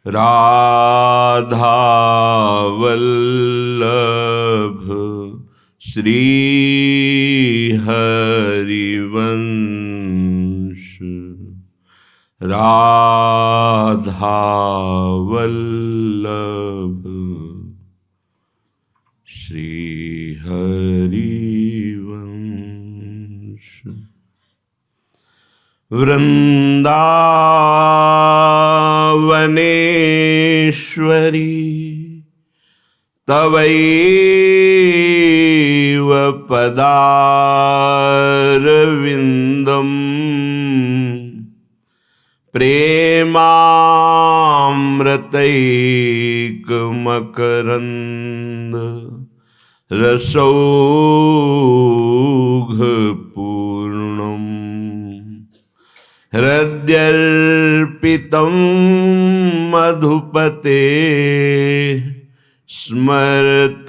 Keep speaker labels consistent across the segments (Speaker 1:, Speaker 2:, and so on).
Speaker 1: राधा वल्लभ श्री हरिवंश। राधा वल्लभ श्री हरिवंश। वृंदावनेश्वरी तवैव पदारविन्दम् प्रेमामृतैकमकरन्द रसौघपूर्णम्। हृद्यर्पितं मधुपते स्मरतापमुग्रम्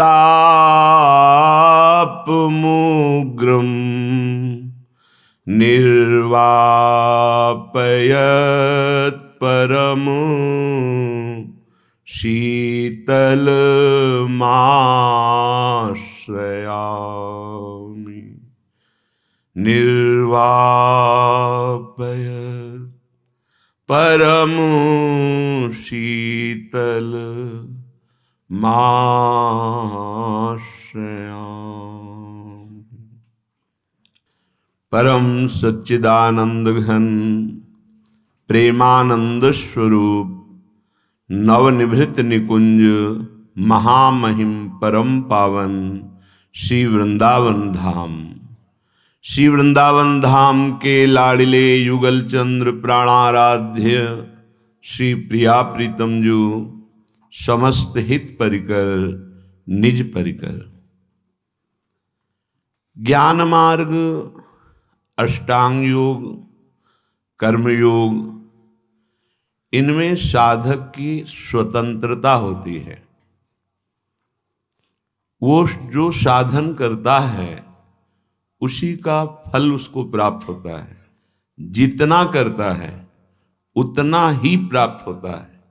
Speaker 1: निर्वापयत् परमो शीतलमाश्रयामि। निर्वापयत् परमो शीतलमाश्रयामि। परम सच्चिदानंद घन प्रेमानंद स्वरूप नवनिभृत निकुंज महामहिम परम पावन श्री वृंदावन धाम। श्री वृंदावन धाम के लाडिले युगल चंद्र प्राणाराध्य श्री प्रिया प्रीतम जो समस्त हित परिकर निज परिकर। ज्ञान मार्ग, अष्टांग योग, कर्म योग, इनमें साधक की स्वतंत्रता होती है। वो जो साधन करता है उसी का फल उसको प्राप्त होता है। जितना करता है उतना ही प्राप्त होता है।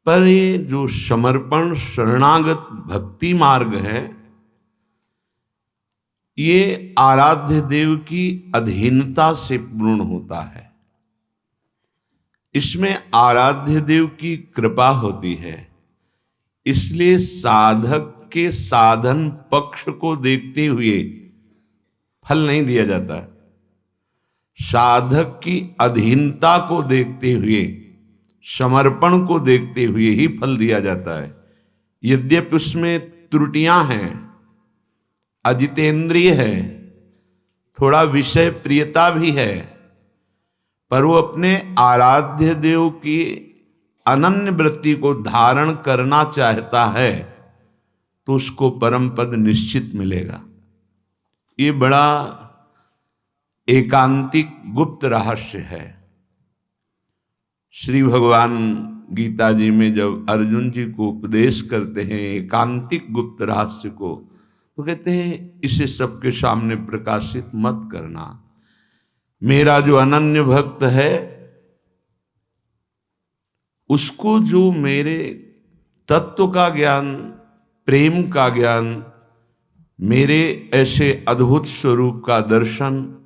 Speaker 1: पर ये जो समर्पण शरणागत भक्ति मार्ग है, ये आराध्य देव की अधीनता से पूर्ण होता है। इसमें आराध्य देव की कृपा होती है। इसलिए साधक के साधन पक्ष को देखते हुए फल नहीं दिया जाता। साधक की अधीनता को देखते हुए, समर्पण को देखते हुए ही फल दिया जाता है। यद्यपि उसमें त्रुटियां हैं, अजितेंद्रिय है, थोड़ा विषय प्रियता भी है, पर वो अपने आराध्य देव की अनन्य वृत्ति को धारण करना चाहता है तो उसको परम पद निश्चित मिलेगा। ये बड़ा एकांतिक गुप्त रहस्य है। श्री भगवान गीता जी में जब अर्जुन जी को उपदेश करते हैं एकांतिक गुप्त रहस्य को, तो कहते हैं इसे सबके सामने प्रकाशित मत करना। मेरा जो अनन्य भक्त है उसको जो मेरे तत्व का ज्ञान, प्रेम का ज्ञान, मेरे ऐसे अद्भुत स्वरूप का दर्शन,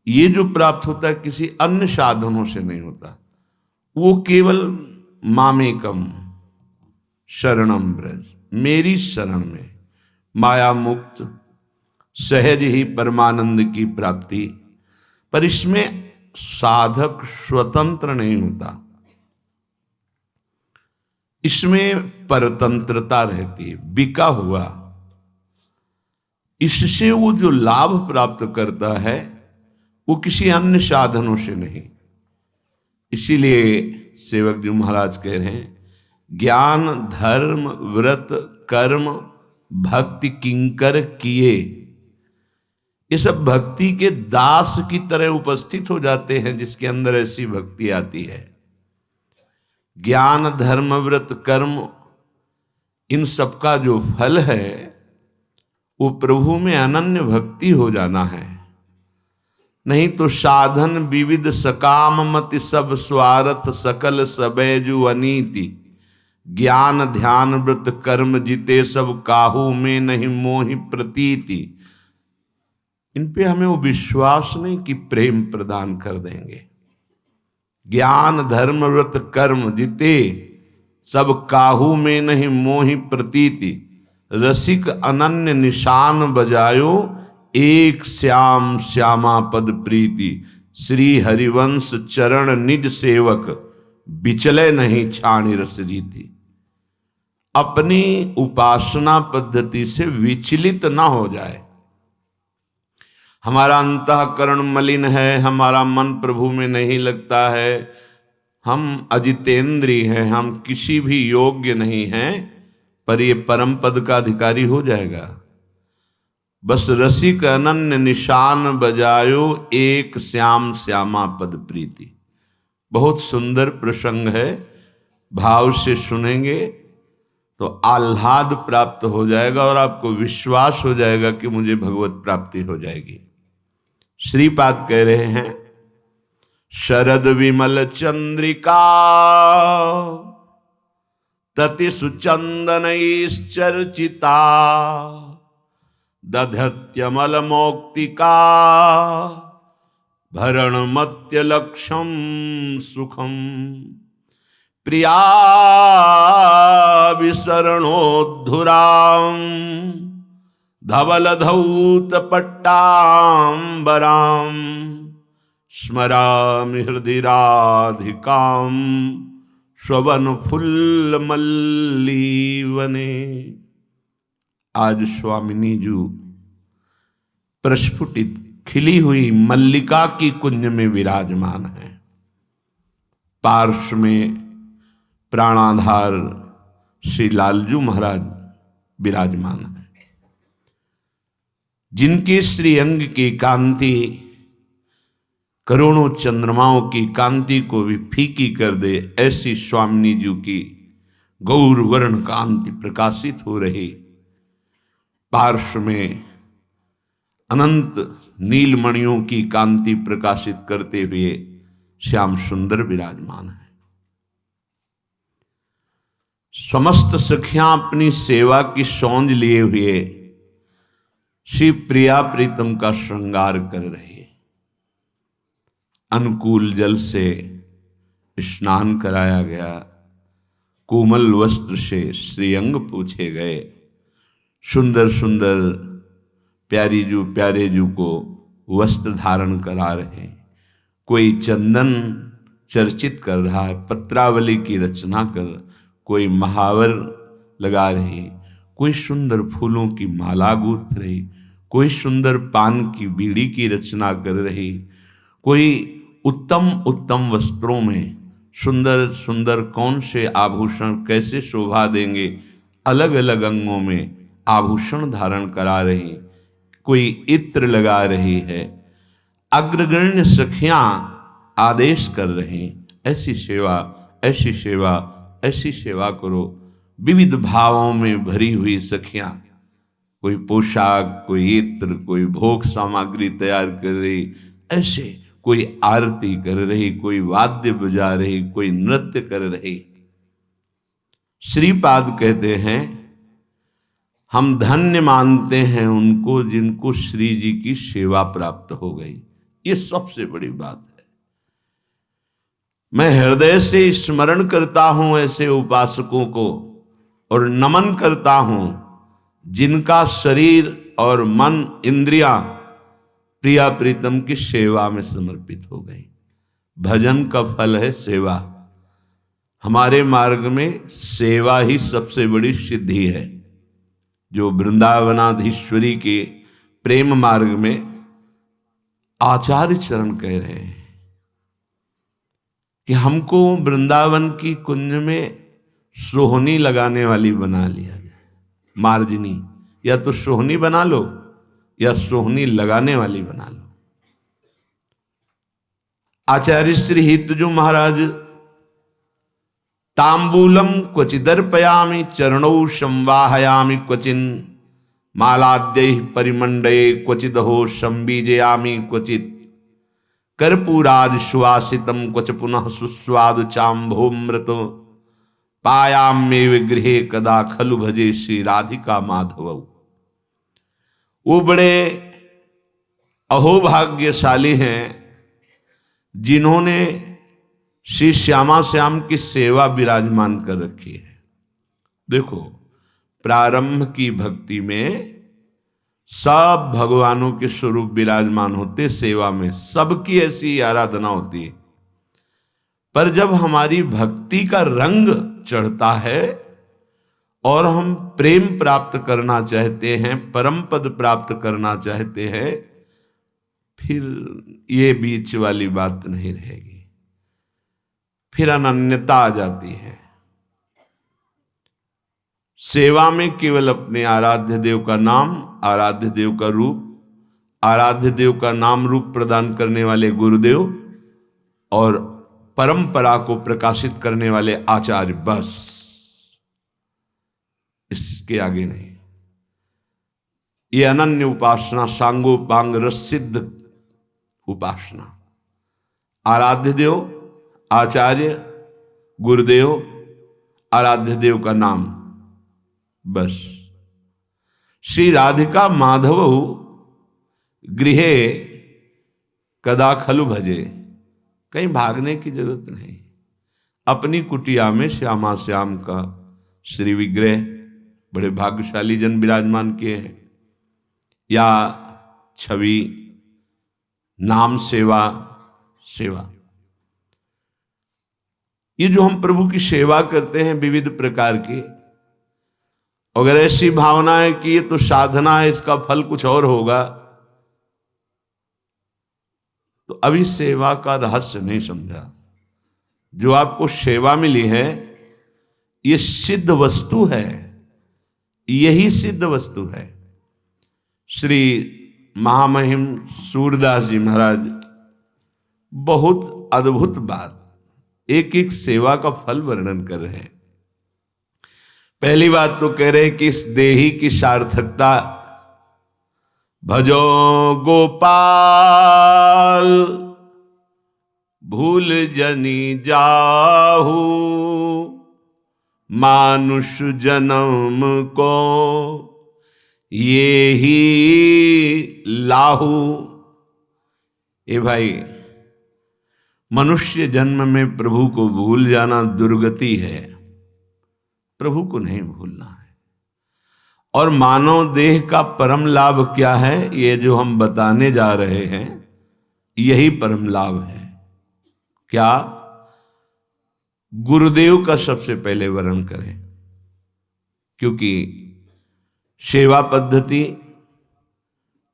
Speaker 1: ये जो प्राप्त होता है किसी अन्य साधनों से नहीं होता। वो केवल मामेकम शरणम ब्रज, मेरी शरण में माया मुक्त सहज ही परमानंद की प्राप्ति। पर इसमें साधक स्वतंत्र नहीं होता, इसमें परतंत्रता रहती है, बिका हुआ। इससे वो जो लाभ प्राप्त करता है वो किसी अन्य साधनों से नहीं। इसीलिए सेवक जी महाराज कह रहे हैं ज्ञान धर्म व्रत कर्म भक्ति किंकर किए, ये सब भक्ति के दास की तरह उपस्थित हो जाते हैं जिसके अंदर ऐसी भक्ति आती है। ज्ञान धर्म व्रत कर्म इन सब का जो फल है वो प्रभु में अनन्य भक्ति हो जाना है। नहीं तो साधन विविध सकाम मति सब स्वार्थ सकल सबैजु अनीति। ज्ञान ध्यान व्रत कर्म जिते सब काहू में नहीं मोहि प्रतीति। इन पे हमें वो विश्वास नहीं कि प्रेम प्रदान कर देंगे। ज्ञान धर्म व्रत कर्म जिते सब काहू में नहीं मोहि प्रतीति। रसिक अनन्य निशान बजायो एक श्याम श्यामा पद प्रीति। श्री हरिवंश चरण निज सेवक बिचले नहीं छाणी रस रीति। अपनी उपासना पद्धति से विचलित ना हो जाए। हमारा अंतःकरण मलिन है, हमारा मन प्रभु में नहीं लगता है, हम अजितेंद्रिय हैं, हम किसी भी योग्य नहीं हैं, पर ये परम पद का अधिकारी हो जाएगा। बस रसिक अनन्य निशान बजायो एक श्याम श्यामा पद प्रीति। बहुत सुंदर प्रसंग है, भाव से सुनेंगे तो आह्लाद प्राप्त हो जाएगा और आपको विश्वास हो जाएगा कि मुझे भगवत प्राप्ति हो जाएगी। श्रीपाद कह रहे हैं, शरद विमल चंद्रिका तति सुचंदनैश्चर्चिता। दधत्यमल मौक्तिका भरण मत्य लक्ष्यम सुखम। प्रिया विसरणोद्धुराम धवल धौत पट्टांबराम। स्मरामि हृदि राधिकाम श्रवण फुल्ल मल्लीवने। आज स्वामिनी जी प्रस्फुटित खिली हुई मल्लिका की कुंज में विराजमान है। पार्श्व में प्राणाधार श्री लालजू महाराज विराजमान है, जिनके श्री अंग की कांति करोड़ों चंद्रमाओं की कांति को भी फीकी कर दे। ऐसी स्वामिनी जी की गौर वर्ण कांति प्रकाशित हो रही। पार्श्व में अनंत नीलमणियों की कांति प्रकाशित करते हुए श्याम सुंदर विराजमान है। समस्त सखियां अपनी सेवा की सौंध लिए हुए श्री प्रिया प्रीतम का श्रृंगार कर रहे। अनुकूल जल से स्नान कराया गया, कोमल वस्त्र से श्रीअंग पूछे गए। सुंदर सुंदर प्यारे जू को वस्त्र धारण करा रहे। कोई चंदन चर्चित कर रहा है, पत्रावली की रचना कर, कोई महावर लगा रही, कोई सुंदर फूलों की माला गूंथ रही, कोई सुंदर पान की बीड़ी की रचना कर रही, कोई उत्तम उत्तम वस्त्रों में सुंदर सुंदर कौन से आभूषण कैसे शोभा देंगे, अलग अलग अंगों में आभूषण धारण करा रही, कोई इत्र लगा रही है। अग्रगण्य सखियां आदेश कर रही, ऐसी सेवा ऐसी सेवा ऐसी सेवा करो। विविध भावों में भरी हुई सखियां, कोई पोशाक, कोई इत्र, कोई भोग सामग्री तैयार कर रही, ऐसे कोई आरती कर रही, कोई वाद्य बजा रही, कोई नृत्य कर रही। श्रीपाद कहते हैं, हम धन्य मानते हैं उनको जिनको श्री जी की सेवा प्राप्त हो गई। ये सबसे बड़ी बात है। मैं हृदय से स्मरण करता हूं ऐसे उपासकों को और नमन करता हूं जिनका शरीर और मन इंद्रियां प्रिया प्रीतम की सेवा में समर्पित हो गई। भजन का फल है सेवा। हमारे मार्ग में सेवा ही सबसे बड़ी सिद्धि है। जो वृंदावनाधीश्वरी के प्रेम मार्ग में आचार्य चरण कह रहे हैं कि हमको वृंदावन की कुंज में सोहनी लगाने वाली बना लिया जाए। मार्जनी, या तो सोहनी बना लो या सोहनी लगाने वाली बना लो। आचार्य श्री हितजू महाराज, तांबूलम क्वचिदर्पयामि चरणौ संवाहयामि क्वचिन मालाद्यै परिमंडये क्वचिदहो संबीजयामि क्वचित। कर्पूरादि सुवासितम क्वच पुनः सुस्वादु चाम्भोमृतो पायाम्येव गृहे कदा खलु भजे श्री राधिका माधव। वो बड़े अहोभाग्यशाली हैं जिन्होंने श्री श्यामा श्याम की सेवा विराजमान कर रखी है। देखो, प्रारंभ की भक्ति में सब भगवानों के स्वरूप विराजमान होते, सेवा में सबकी ऐसी आराधना होती है। पर जब हमारी भक्ति का रंग चढ़ता है और हम प्रेम प्राप्त करना चाहते हैं, परम पद प्राप्त करना चाहते हैं, फिर ये बीच वाली बात नहीं रहेगी, फिर अनन्यता आ जाती है। सेवा में केवल अपने आराध्य देव का नाम, आराध्य देव का रूप, आराध्य देव का नाम रूप प्रदान करने वाले गुरुदेव और परंपरा को प्रकाशित करने वाले आचार्य, बस, इसके आगे नहीं। ये अनन्य उपासना, सांगोपांग रसिद्ध उपासना, आराध्य देव, आचार्य, गुरुदेव, आराध्य देव का नाम, बस। श्री राधिका माधव गृहे कदा खलु भजे, कहीं भागने की जरूरत नहीं। अपनी कुटिया में श्यामा श्याम का श्री विग्रह बड़े भाग्यशाली जन विराजमान किए हैं, या छवि, नाम सेवा, सेवा। ये जो हम प्रभु की सेवा करते हैं विविध प्रकार की, अगर ऐसी भावना है कि ये तो साधना है, इसका फल कुछ और होगा, तो अभी सेवा का रहस्य नहीं समझा। जो आपको सेवा मिली है ये सिद्ध वस्तु है, यही सिद्ध वस्तु है। श्री महामहिम सूरदास जी महाराज बहुत अद्भुत बात, एक एक सेवा का फल वर्णन कर रहे हैं। पहली बात तो कह रहे हैं कि इस देही की सार्थकता, भजो गोपाल भूल जनी जाहू मानुष जन्म को ये ही लाहू। ए भाई, मनुष्य जन्म में प्रभु को भूल जाना दुर्गति है, प्रभु को नहीं भूलना है। और मानव देह का परम लाभ क्या है, ये जो हम बताने जा रहे हैं, यही परम लाभ है। क्या? गुरुदेव का सबसे पहले वर्णन करें, क्योंकि सेवा पद्धति,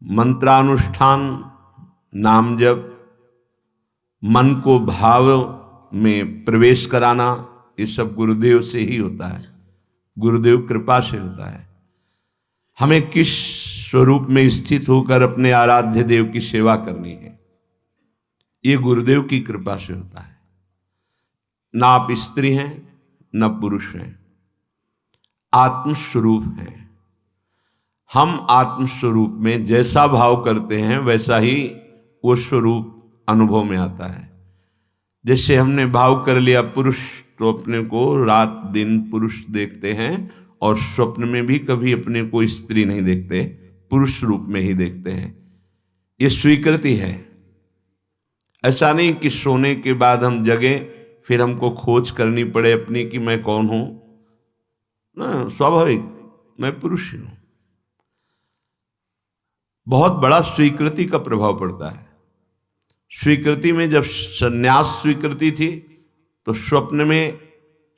Speaker 1: मंत्रानुष्ठान, नाम जप, मन को भाव में प्रवेश कराना, ये सब गुरुदेव से ही होता है, गुरुदेव कृपा से होता है। हमें किस स्वरूप में स्थित होकर अपने आराध्य देव की सेवा करनी है, ये गुरुदेव की कृपा से होता है। ना आप स्त्री हैं न पुरुष हैं, आत्मस्वरूप हैं। हम आत्मस्वरूप में जैसा भाव करते हैं वैसा ही वो स्वरूप अनुभव में आता है। जैसे हमने भाव कर लिया पुरुष, तो अपने को रात दिन पुरुष देखते हैं, और स्वप्न में भी कभी अपने को स्त्री नहीं देखते, पुरुष रूप में ही देखते हैं। ये स्वीकृति है। ऐसा नहीं कि सोने के बाद हम जगे फिर हमको खोज करनी पड़े अपनी कि मैं कौन हूं ना, स्वाभाविक मैं पुरुष हूं। बहुत बड़ा स्वीकृति का प्रभाव पड़ता है। स्वीकृति में जब संन्यास स्वीकृति थी तो स्वप्न में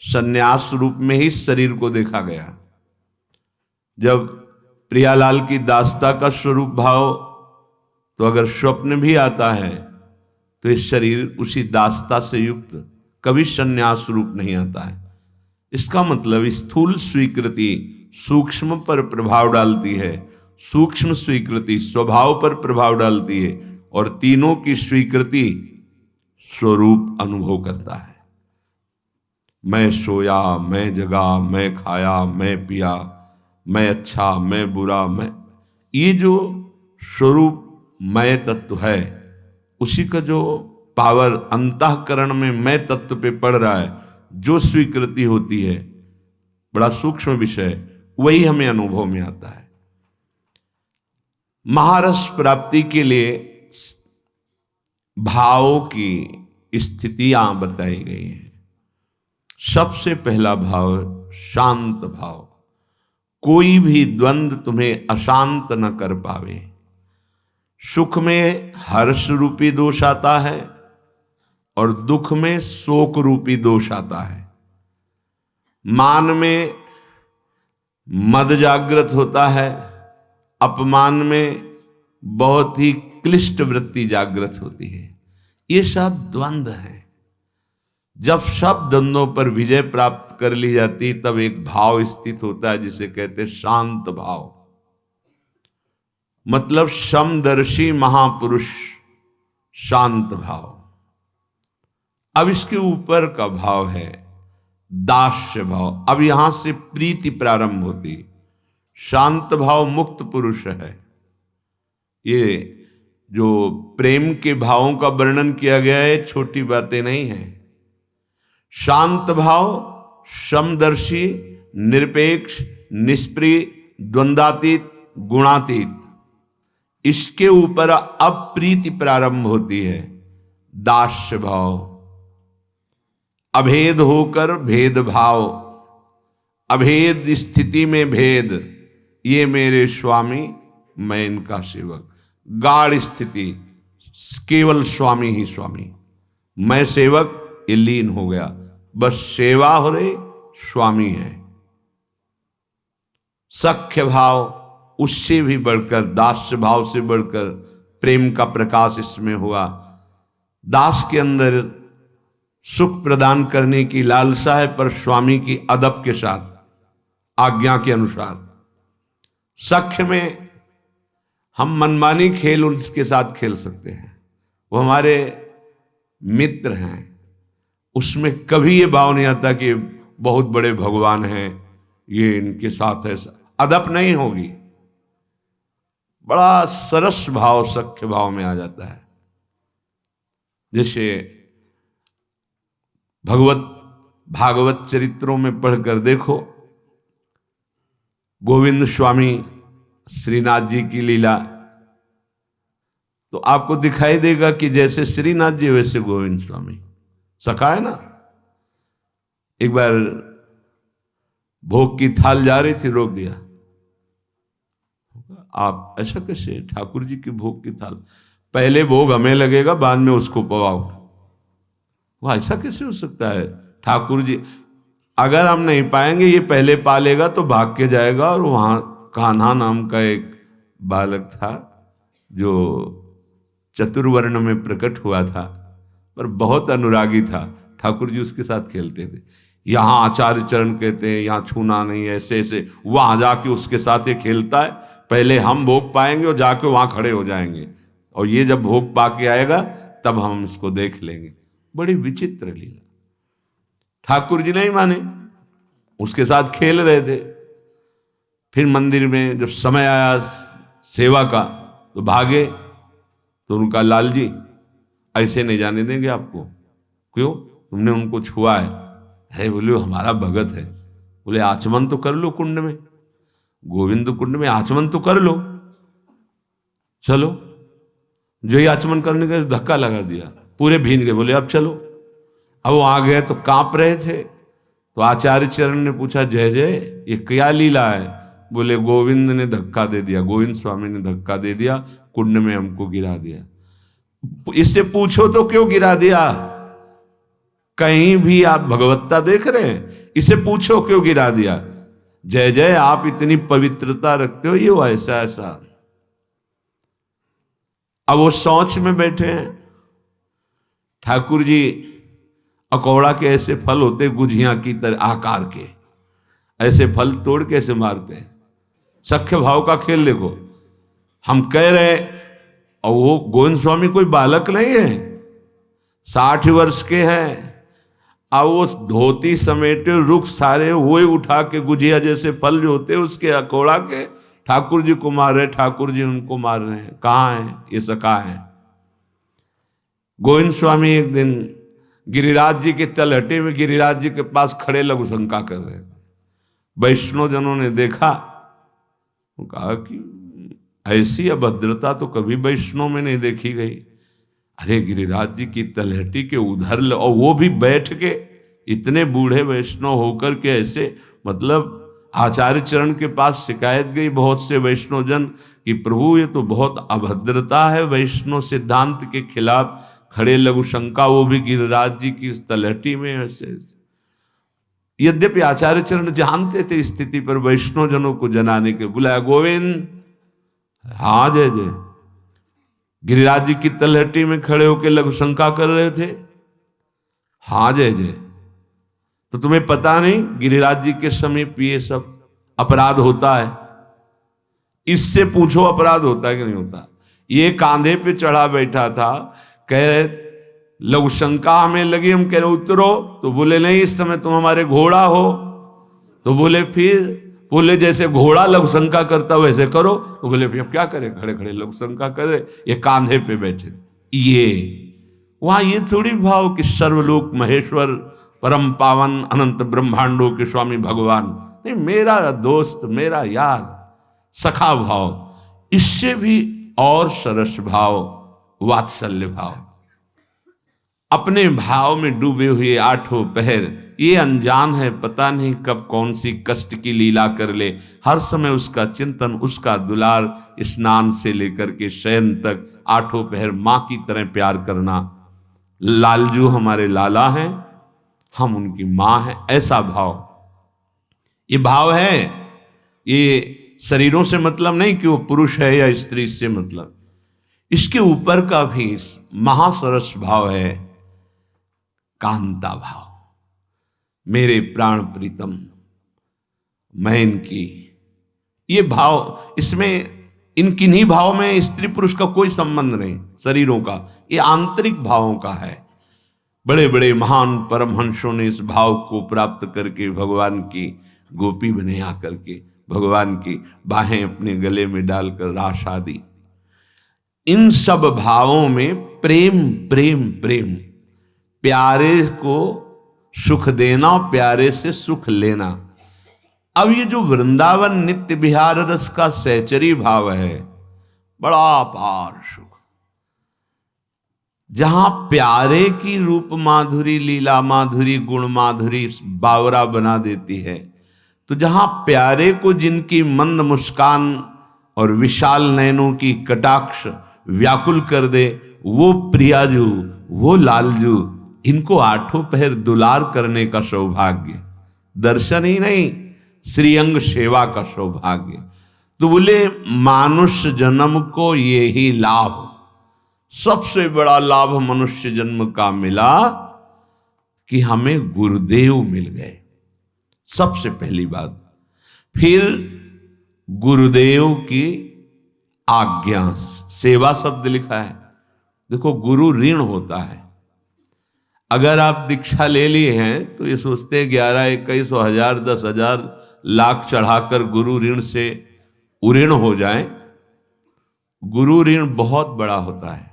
Speaker 1: संन्यास रूप में ही शरीर को देखा गया। जब प्रियालाल की दास्ता का स्वरूप भाव, तो अगर स्वप्न भी आता है तो इस शरीर उसी दास्ता से युक्त, कभी संन्यास रूप नहीं आता है। इसका मतलब स्थूल स्वीकृति सूक्ष्म पर प्रभाव डालती है, सूक्ष्म स्वीकृति स्वभाव पर प्रभाव डालती है, और तीनों की स्वीकृति स्वरूप अनुभव करता है। मैं सोया, मैं जगा, मैं खाया, मैं पिया, मैं अच्छा, मैं बुरा, मैं, ये जो स्वरूप मैं तत्व है उसी का जो पावर अंतःकरण में मैं तत्व पे पड़ रहा है, जो स्वीकृति होती है, बड़ा सूक्ष्म विषय, वही हमें अनुभव में आता है। महारस प्राप्ति के लिए भावों की स्थितियां बताई गई हैं। सबसे पहला भाव शांत भाव। कोई भी द्वंद्व तुम्हें अशांत न कर पावे। सुख में हर्ष रूपी दोष आता है और दुख में शोक रूपी दोष आता है। मान में मद जागृत होता है, अपमान में बहुत ही क्लिष्ट वृत्ति जागृत होती है। ये सब द्वंद्व हैं। जब सब द्वंद्वों पर विजय प्राप्त कर ली जाती, तब एक भाव स्थित होता है जिसे कहते शांत भाव। मतलब समदर्शी महापुरुष, शांत भाव। अब इसके ऊपर का भाव है दास्य भाव। अब यहां से प्रीति प्रारंभ होती। शांत भाव मुक्त पुरुष है। ये जो प्रेम के भावों का वर्णन किया गया है, छोटी बातें नहीं है। शांत भाव समदर्शी, निरपेक्ष, निष्प्रिय, द्वंद्वातीत, गुणातीत, इसके ऊपर अब प्रीति प्रारंभ होती है दास्य भाव। अभेद होकर भेदभाव, अभेद स्थिति में भेद, ये मेरे स्वामी मैं इनका सेवक। गाढ़ स्थिति, केवल स्वामी ही स्वामी, मैं सेवक, ये लीन हो गया, बस सेवा हो रही, स्वामी है। सख्य भाव, उससे भी बढ़कर, दास्य भाव से बढ़कर प्रेम का प्रकाश इसमें हुआ। दास के अंदर सुख प्रदान करने की लालसा है, पर स्वामी की अदब के साथ, आज्ञा के अनुसार। सख्य में हम मनमानी खेल उनके साथ खेल सकते हैं, वो हमारे मित्र हैं। उसमें कभी ये भाव नहीं आता कि बहुत बड़े भगवान हैं, ये इनके साथ है, अदब नहीं होगी। बड़ा सरस भाव सख्य भाव में आ जाता है। जैसे भागवत चरित्रों में पढ़कर देखो, गोविंद स्वामी श्रीनाथ जी की लीला, तो आपको दिखाई देगा कि जैसे श्रीनाथ जी वैसे गोविंद स्वामी। सखा है ना। एक बार भोग की थाल जा रही थी, रोक दिया। आप ऐसा कैसे, ठाकुर जी की भोग की थाल, पहले भोग हमें लगेगा, बाद में उसको पवाओ। वह ऐसा कैसे हो सकता है? ठाकुर जी अगर हम नहीं पाएंगे, ये पहले पा लेगा तो भाग के जाएगा। और वहां कान्हा नाम का एक बालक था जो चतुर्वर्ण में प्रकट हुआ था, पर बहुत अनुरागी था। ठाकुर जी उसके साथ खेलते थे। यहाँ आचार्य चरण कहते हैं यहाँ छूना नहीं, ऐसे ऐसे। वहां जाके उसके साथ ये खेलता है, पहले हम भोग पाएंगे और जाके वहां खड़े हो जाएंगे, और ये जब भोग पाके आएगा तब हम इसको देख लेंगे। बड़ी विचित्र लीला। ठाकुर जी नहीं माने, उसके साथ खेल रहे थे। फिर मंदिर में जब समय आया सेवा का, तो भागे। तो उनका लाल जी ऐसे नहीं जाने देंगे आपको। क्यों? तुमने उनको छुआ है। अरे बोले हमारा भगत है। बोले आचमन तो कर लो कुंड में, गोविंद कुंड में आचमन तो कर लो। चलो, जो ही आचमन करने का धक्का लगा दिया, पूरे भीन गए। बोले अब चलो। अब वो आ गए तो कांप रहे थे। तो आचार्य चरण ने पूछा, जय जय ये क्या लीला है? बोले गोविंद ने धक्का दे दिया, गोविंद स्वामी ने धक्का दे दिया, कुंड में हमको गिरा दिया। इससे पूछो तो क्यों गिरा दिया? कहीं भी आप भगवत्ता देख रहे हैं? इसे पूछो क्यों गिरा दिया? जय जय आप इतनी पवित्रता रखते हो, ये ऐसा ऐसा। अब वो शौच में बैठे हैं। ठाकुर जी अकौड़ा के ऐसे फल होते, गुझिया की तरह आकार के, ऐसे फल तोड़ कैसे मारते हैं। सख्य भाव का खेल देखो। हम कह रहे, और वो गोविंद स्वामी कोई बालक नहीं है, 60 वर्ष के हैं। अब वो धोती समेटे, रुख सारे हुए उठा के, गुजिया जैसे फल जो होते उसके अकोड़ा के ठाकुर जी को मार रहे, ठाकुर जी उनको मार रहे हैं। कहाँ है ये? सखा है। गोविंद स्वामी एक दिन गिरिराज जी के तलहटे में गिरिराज जी के पास खड़े लघु शंका कर रहे थे। वैष्णव जनों ने देखा, वो कहा कि ऐसी अभद्रता तो कभी वैष्णव में नहीं देखी गई। अरे गिरिराज जी की तलहटी के उधर, और वो भी बैठ के, इतने बूढ़े वैष्णव होकर के ऐसे, मतलब आचार्य चरण के पास शिकायत गई बहुत से वैष्णव जन कि प्रभु ये तो बहुत अभद्रता है, वैष्णव सिद्धांत के खिलाफ खड़े लघु शंका, वो भी गिरिराज जी की तलहटी में ऐसे। यद्यपि आचार्य चरण जानते थे स्थिति पर, वैष्णव जनों को जनाने के बुलाया, गोविंद हाँ जय जय, गिरिराज जी की तलहटी में खड़े होकर लघु शंका कर रहे थे। हाँ जय जय, तो तुम्हें पता नहीं गिरिराज जी के समीप ये सब अपराध होता है? इससे पूछो अपराध होता है कि नहीं होता। ये कांधे पे चढ़ा बैठा था, कह रहे लघु शंका हमें लगी, हम कह रहे उतरो, तो बोले नहीं इस समय तुम हमारे घोड़ा हो। तो बोले फिर, बोले जैसे घोड़ा लघु शंका करता वैसे करो। तो बोले फिर अब क्या करें, खड़े खड़े लघु शंका करे, ये कांधे पे बैठे। ये वहां ये थोड़ी भाव कि सर्वलोक महेश्वर परम पावन अनंत ब्रह्मांडों के स्वामी भगवान, नहीं, मेरा दोस्त, मेरा यार, सखा भाव। इससे भी और सरस भाव, वात्सल्य भाव। अपने भाव में डूबे हुए आठों पहर, ये अनजान है, पता नहीं कब कौन सी कष्ट की लीला कर ले, हर समय उसका चिंतन, उसका दुलार, स्नान से लेकर के शयन तक आठों पहर मां की तरह प्यार करना। लालजू हमारे लाला हैं, हम उनकी मां हैं, ऐसा भाव। ये भाव है, ये शरीरों से मतलब नहीं कि वो पुरुष है या स्त्री, से मतलब इसके ऊपर का भी महासरस भाव है, कांता भाव। मेरे प्राण प्रीतम, मैं इनकी, ये भाव, इसमें इन किन्हीं भाव में स्त्री पुरुष का कोई संबंध नहीं, शरीरों का, ये आंतरिक भावों का है। बड़े बड़े महान परमहंसों ने इस भाव को प्राप्त करके भगवान की गोपी बने आकर के भगवान की बाहें अपने गले में डालकर रास आदि। इन सब भावों में प्रेम प्रेम प्रेम, प्यारे को सुख देना, प्यारे से सुख लेना। अब ये जो वृंदावन नित्य विहार रस का सहचरी भाव है, बड़ा अपार सुख, जहां प्यारे की रूप माधुरी, लीला माधुरी, गुण माधुरी बावरा बना देती है, तो जहां प्यारे को जिनकी मंद मुस्कान और विशाल नयनों की कटाक्ष व्याकुल कर दे, वो प्रियाजू, वो लालजू, इनको आठों पहर दुलार करने का सौभाग्य, दर्शन ही नहीं, श्रीअंग सेवा का सौभाग्य। तो बोले मानुष जन्म को ये ही लाभ, सबसे बड़ा लाभ मनुष्य जन्म का मिला कि हमें गुरुदेव मिल गए, सबसे पहली बात। फिर गुरुदेव की आज्ञा, सेवा शब्द लिखा है। देखो गुरु ऋण होता है, अगर आप दीक्षा ले लिए हैं तो ये सोचते 11, 21, 1000, 10,000 लाख चढ़ाकर गुरु ऋण से उऋण हो जाए। गुरु ऋण बहुत बड़ा होता है,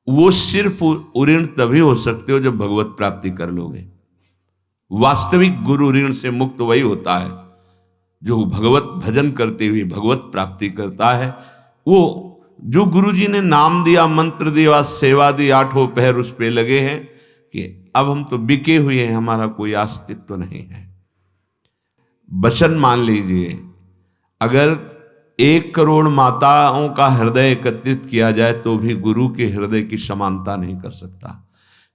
Speaker 1: वो सिर्फ उऋण तभी हो सकते हो जब भगवत प्राप्ति कर लोगे। वास्तविक गुरु ऋण से मुक्त वही होता है जो भगवत भजन करते हुए भगवत प्राप्ति करता है। वो जो गुरुजी ने नाम दिया, मंत्र दिया, सेवा दी, आठों पहर उस पे लगे हैं कि अब हम तो बिके हुए हैं, हमारा कोई अस्तित्व नहीं है। वचन मान लीजिए, अगर 1 करोड़ माताओं का हृदय एकत्रित किया जाए तो भी गुरु के हृदय की समानता नहीं कर सकता,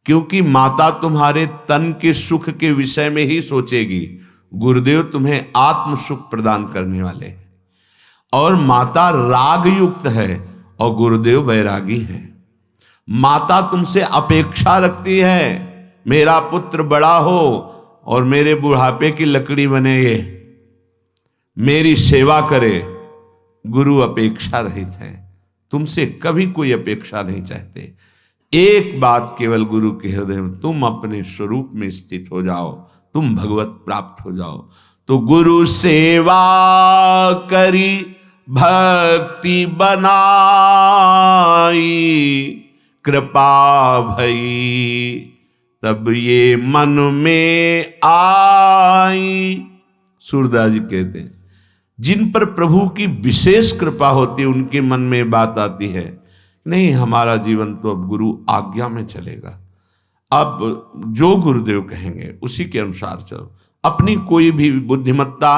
Speaker 1: क्योंकि माता तुम्हारे तन के सुख के विषय में ही सोचेगी, गुरुदेव तुम्हें आत्म सुख प्रदान करने वाले हैं। और माता राग युक्त है और गुरुदेव वैरागी है। माता तुमसे अपेक्षा रखती है, मेरा पुत्र बड़ा हो और मेरे बुढ़ापे की लकड़ी बने, ये मेरी सेवा करे। गुरु अपेक्षा रहित है, तुमसे कभी कोई अपेक्षा नहीं चाहते। एक बात केवल गुरु के हृदय में, तुम अपने स्वरूप में स्थित हो जाओ, तुम भगवत प्राप्त हो जाओ। तो गुरु सेवा करी भक्ति बनाई, कृपा भई तब ये मन में आई। सूरदास जी कहते हैं जिन पर प्रभु की विशेष कृपा होती है उनके मन में बात आती है, नहीं हमारा जीवन तो अब गुरु आज्ञा में चलेगा, अब जो गुरुदेव कहेंगे उसी के अनुसार चलो। अपनी कोई भी बुद्धिमत्ता,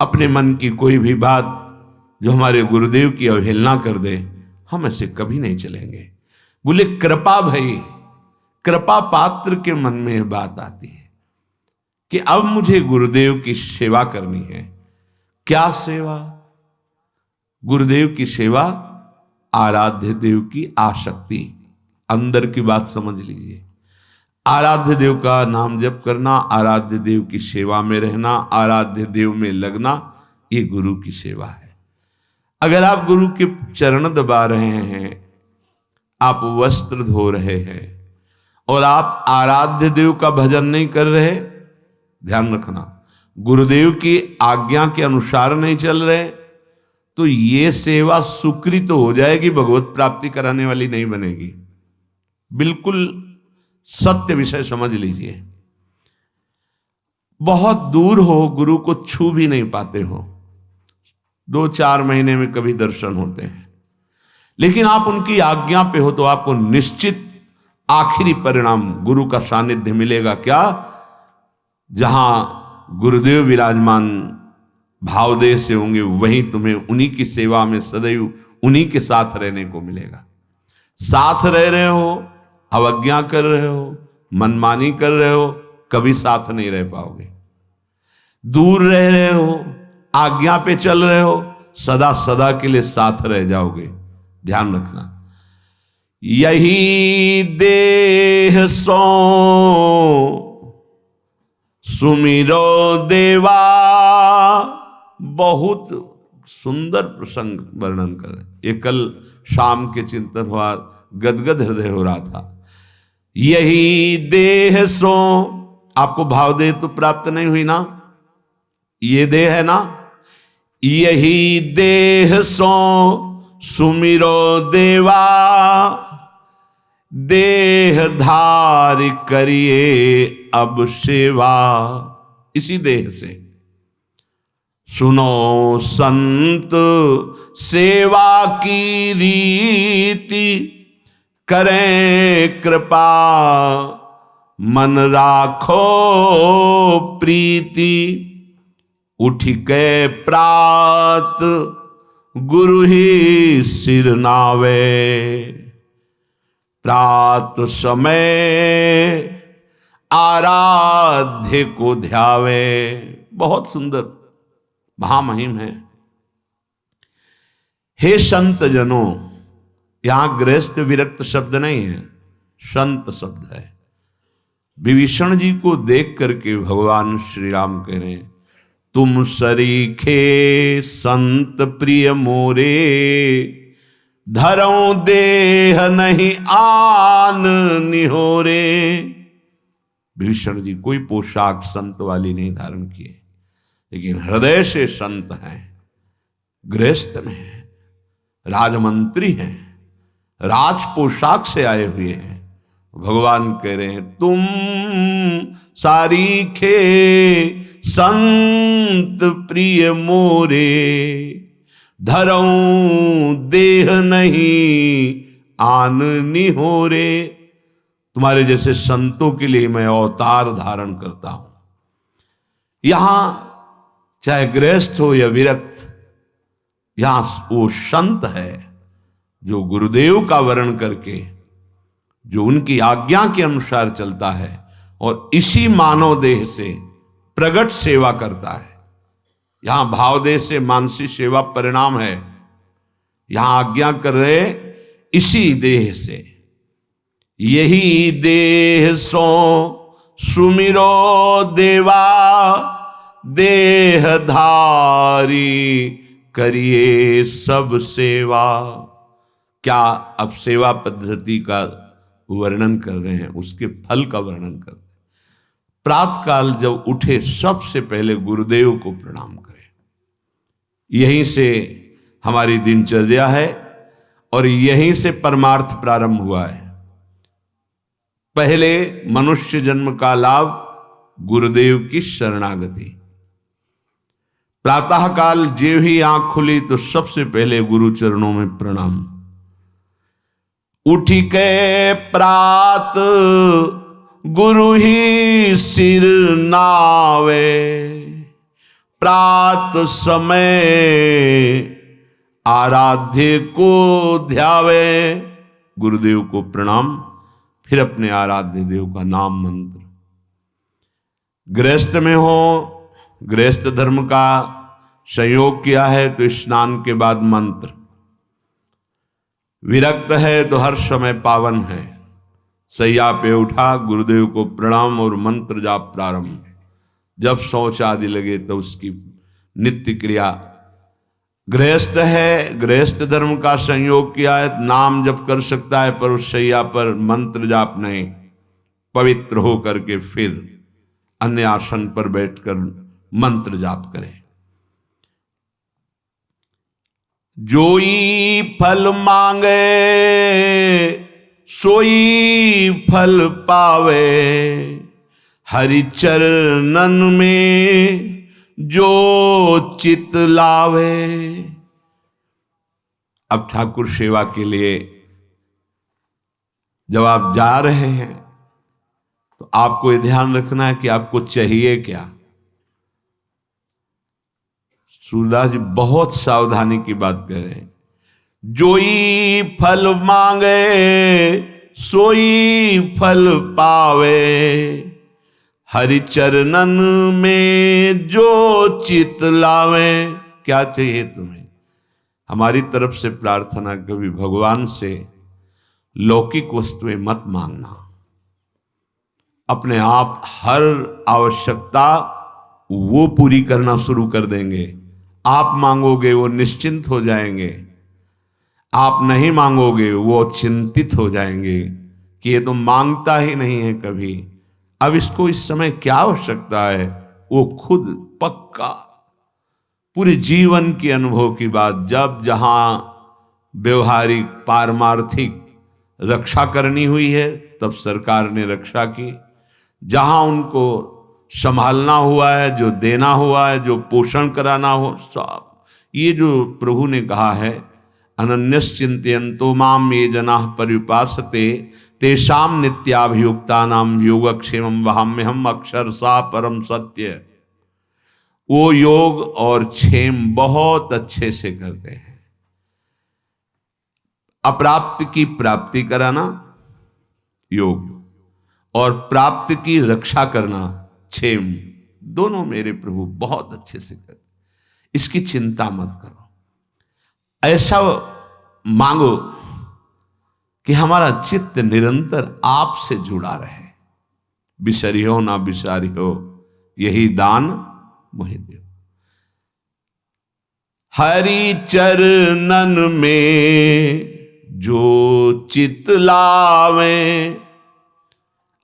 Speaker 1: अपने मन की कोई भी बात जो हमारे गुरुदेव की अवहेलना कर दे, हम ऐसे कभी नहीं चलेंगे। बोले कृपा भई, कृपा पात्र के मन में यह बात आती है कि अब मुझे गुरुदेव की सेवा करनी है। क्या सेवा? गुरुदेव की सेवा, आराध्य देव की आसक्ति। अंदर की बात समझ लीजिए। आराध्य देव का नाम जप करना, आराध्य देव की सेवा में रहना, आराध्य देव में लगना, ये गुरु की सेवा है। अगर आप गुरु के चरण दबा रहे हैं, आप वस्त्र धो रहे हैं और आप आराध्य देव का भजन नहीं कर रहे, ध्यान रखना, गुरुदेव की आज्ञा के अनुसार नहीं चल रहे, तो ये सेवा सुकृत तो हो जाएगी, भगवत प्राप्ति कराने वाली नहीं बनेगी। बिल्कुल सत्य विषय समझ लीजिए। बहुत दूर हो, गुरु को छू भी नहीं पाते हो, 2-4 महीने में कभी दर्शन होते हैं, लेकिन आप उनकी आज्ञा पे हो तो आपको निश्चित आखिरी परिणाम गुरु का सानिध्य मिलेगा। क्या? जहां गुरुदेव विराजमान भावदेह से होंगे, वहीं तुम्हें उन्हीं की सेवा में सदैव उन्हीं के साथ रहने को मिलेगा। साथ रह रहे हो, अवज्ञा कर रहे हो, मनमानी कर रहे हो, कभी साथ नहीं रह पाओगे। दूर रह रहे हो, आज्ञा पे चल रहे हो, सदा सदा के लिए साथ रह जाओगे। ध्यान रखना। यही देह सो सुमिरो देवा, बहुत सुंदर प्रसंग वर्णन कर। ये कल शाम के चिंतन हुआ, गदगद हृदय हो रहा था। यही देह सो, आपको भाव देह तो प्राप्त नहीं हुई ना, ये देह है ना, यही देह सो सुमिरो देवा, देह धार करिए अब सेवा। इसी देह से सुनो संत सेवा की रीति, करें कृपा मन राखो प्रीति, उठ के प्रात गुरु ही सिर नावे, प्रात समय आराध्य को ध्यावे। बहुत सुंदर महामहिम है। हे संत जनों, यहां गृहस्थ विरक्त शब्द नहीं है, संत शब्द है। विभीषण जी को देख करके भगवान श्री राम कह रहे हैं, तुम सरीखे संत प्रिय मोरे, धरऊं देह नहीं आन निहोरे। विभीषण जी कोई पोशाक संत वाली नहीं धारण किए, लेकिन हृदय से संत हैं, गृहस्थ में हैं, राजमंत्री हैं, राज पोशाक से आए हुए हैं। भगवान कह रहे हैं, तुम सारीखे संत प्रिय मोरे, धरऊं देह नहीं आन निहोरे। तुम्हारे जैसे संतों के लिए मैं अवतार धारण करता हूं। यहां चाहे गृहस्थ हो या विरक्त, यहां वो संत है जो गुरुदेव का वर्ण करके, जो उनकी आज्ञा के अनुसार चलता है और इसी मानव देह से प्रगट सेवा करता है। यहां भावदेह से मानसी सेवा परिणाम है, यहां आज्ञा कर रहे इसी देह से। यही देह सो सुमिरो देवा, देह धारी करिए सब सेवा। क्या अब सेवा पद्धति का वर्णन कर रहे हैं, उसके फल का वर्णन कर रहे हैं। प्रातःकाल जब उठे, सबसे पहले गुरुदेव को प्रणाम करें। यहीं से हमारी दिनचर्या है। और यहीं से परमार्थ प्रारंभ हुआ है। पहले मनुष्य जन्म का लाभ गुरुदेव की शरणागति। प्रातः काल जो ही आंख खुली तो सबसे पहले गुरु चरणों में प्रणाम। उठी के प्रात गुरु ही सिर नावे, प्रात समय आराध्य को ध्यावे। गुरुदेव को प्रणाम, फिर अपने आराध्य देव का नाम मंत्र। गृहस्थ में हो, गृहस्थ धर्म का संयोग किया है तो स्नान के बाद मंत्र। विरक्त है तो हर समय पावन है। सैया पे उठा, गुरुदेव को प्रणाम और मंत्र जाप प्रारंभ। जब शौच आदि लगे तो उसकी नित्य क्रिया। गृहस्थ है, गृहस्थ धर्म का संयोग किया है, नाम जप कर सकता है, पर उस शैया पर मंत्र जाप नहीं। पवित्र हो करके फिर अन्य आसन पर बैठकर मंत्र जाप करें। जोई फल मांगे सोई फल पावे, हरि चरणन में जो चित लावे। अब ठाकुर सेवा के लिए जब आप जा रहे हैं तो आपको ये ध्यान रखना है कि आपको चाहिए क्या। सूरदास जी बहुत सावधानी की बात कह रहे हैं। जोई फल मांगे सोई फल पावे, हरि चरणन में जो चित लावे। क्या चाहिए तुम्हें? हमारी तरफ से प्रार्थना, कभी भगवान से लौकिक वस्तुएं मत मांगना। अपने आप हर आवश्यकता वो पूरी करना शुरू कर देंगे। आप मांगोगे वो निश्चिंत हो जाएंगे, आप नहीं मांगोगे वो चिंतित हो जाएंगे कि ये तो मांगता ही नहीं है कभी। अब इसको इस समय क्या आवश्यकता है, वो खुद पक्का पूरे जीवन के अनुभव की बात। जब जहां व्यवहारिक पारमार्थिक रक्षा करनी हुई है तब सरकार ने रक्षा की। जहां उनको संभालना हुआ है, जो देना हुआ है, जो पोषण कराना हो, सब ये जो प्रभु ने कहा है, अनन्यश्चिन्तयन्तो माम ये जनाः पर्युपासते तेषां नित्याभियुक्तानां योगक्षेमं वहाम्यहम् अक्षरशः परम सत्य। वो योग और क्षेम बहुत अच्छे से करते हैं। अप्राप्त की प्राप्ति कराना योग, और प्राप्त की रक्षा करना क्षेम, दोनों मेरे प्रभु बहुत अच्छे से करते। इसकी चिंता मत करो, ऐसा मांगो कि हमारा चित्त निरंतर आपसे जुड़ा रहे। बिसरियो ना बिसारियो, यही दान मोहि देव। हरि चरणन में जो चित लावे।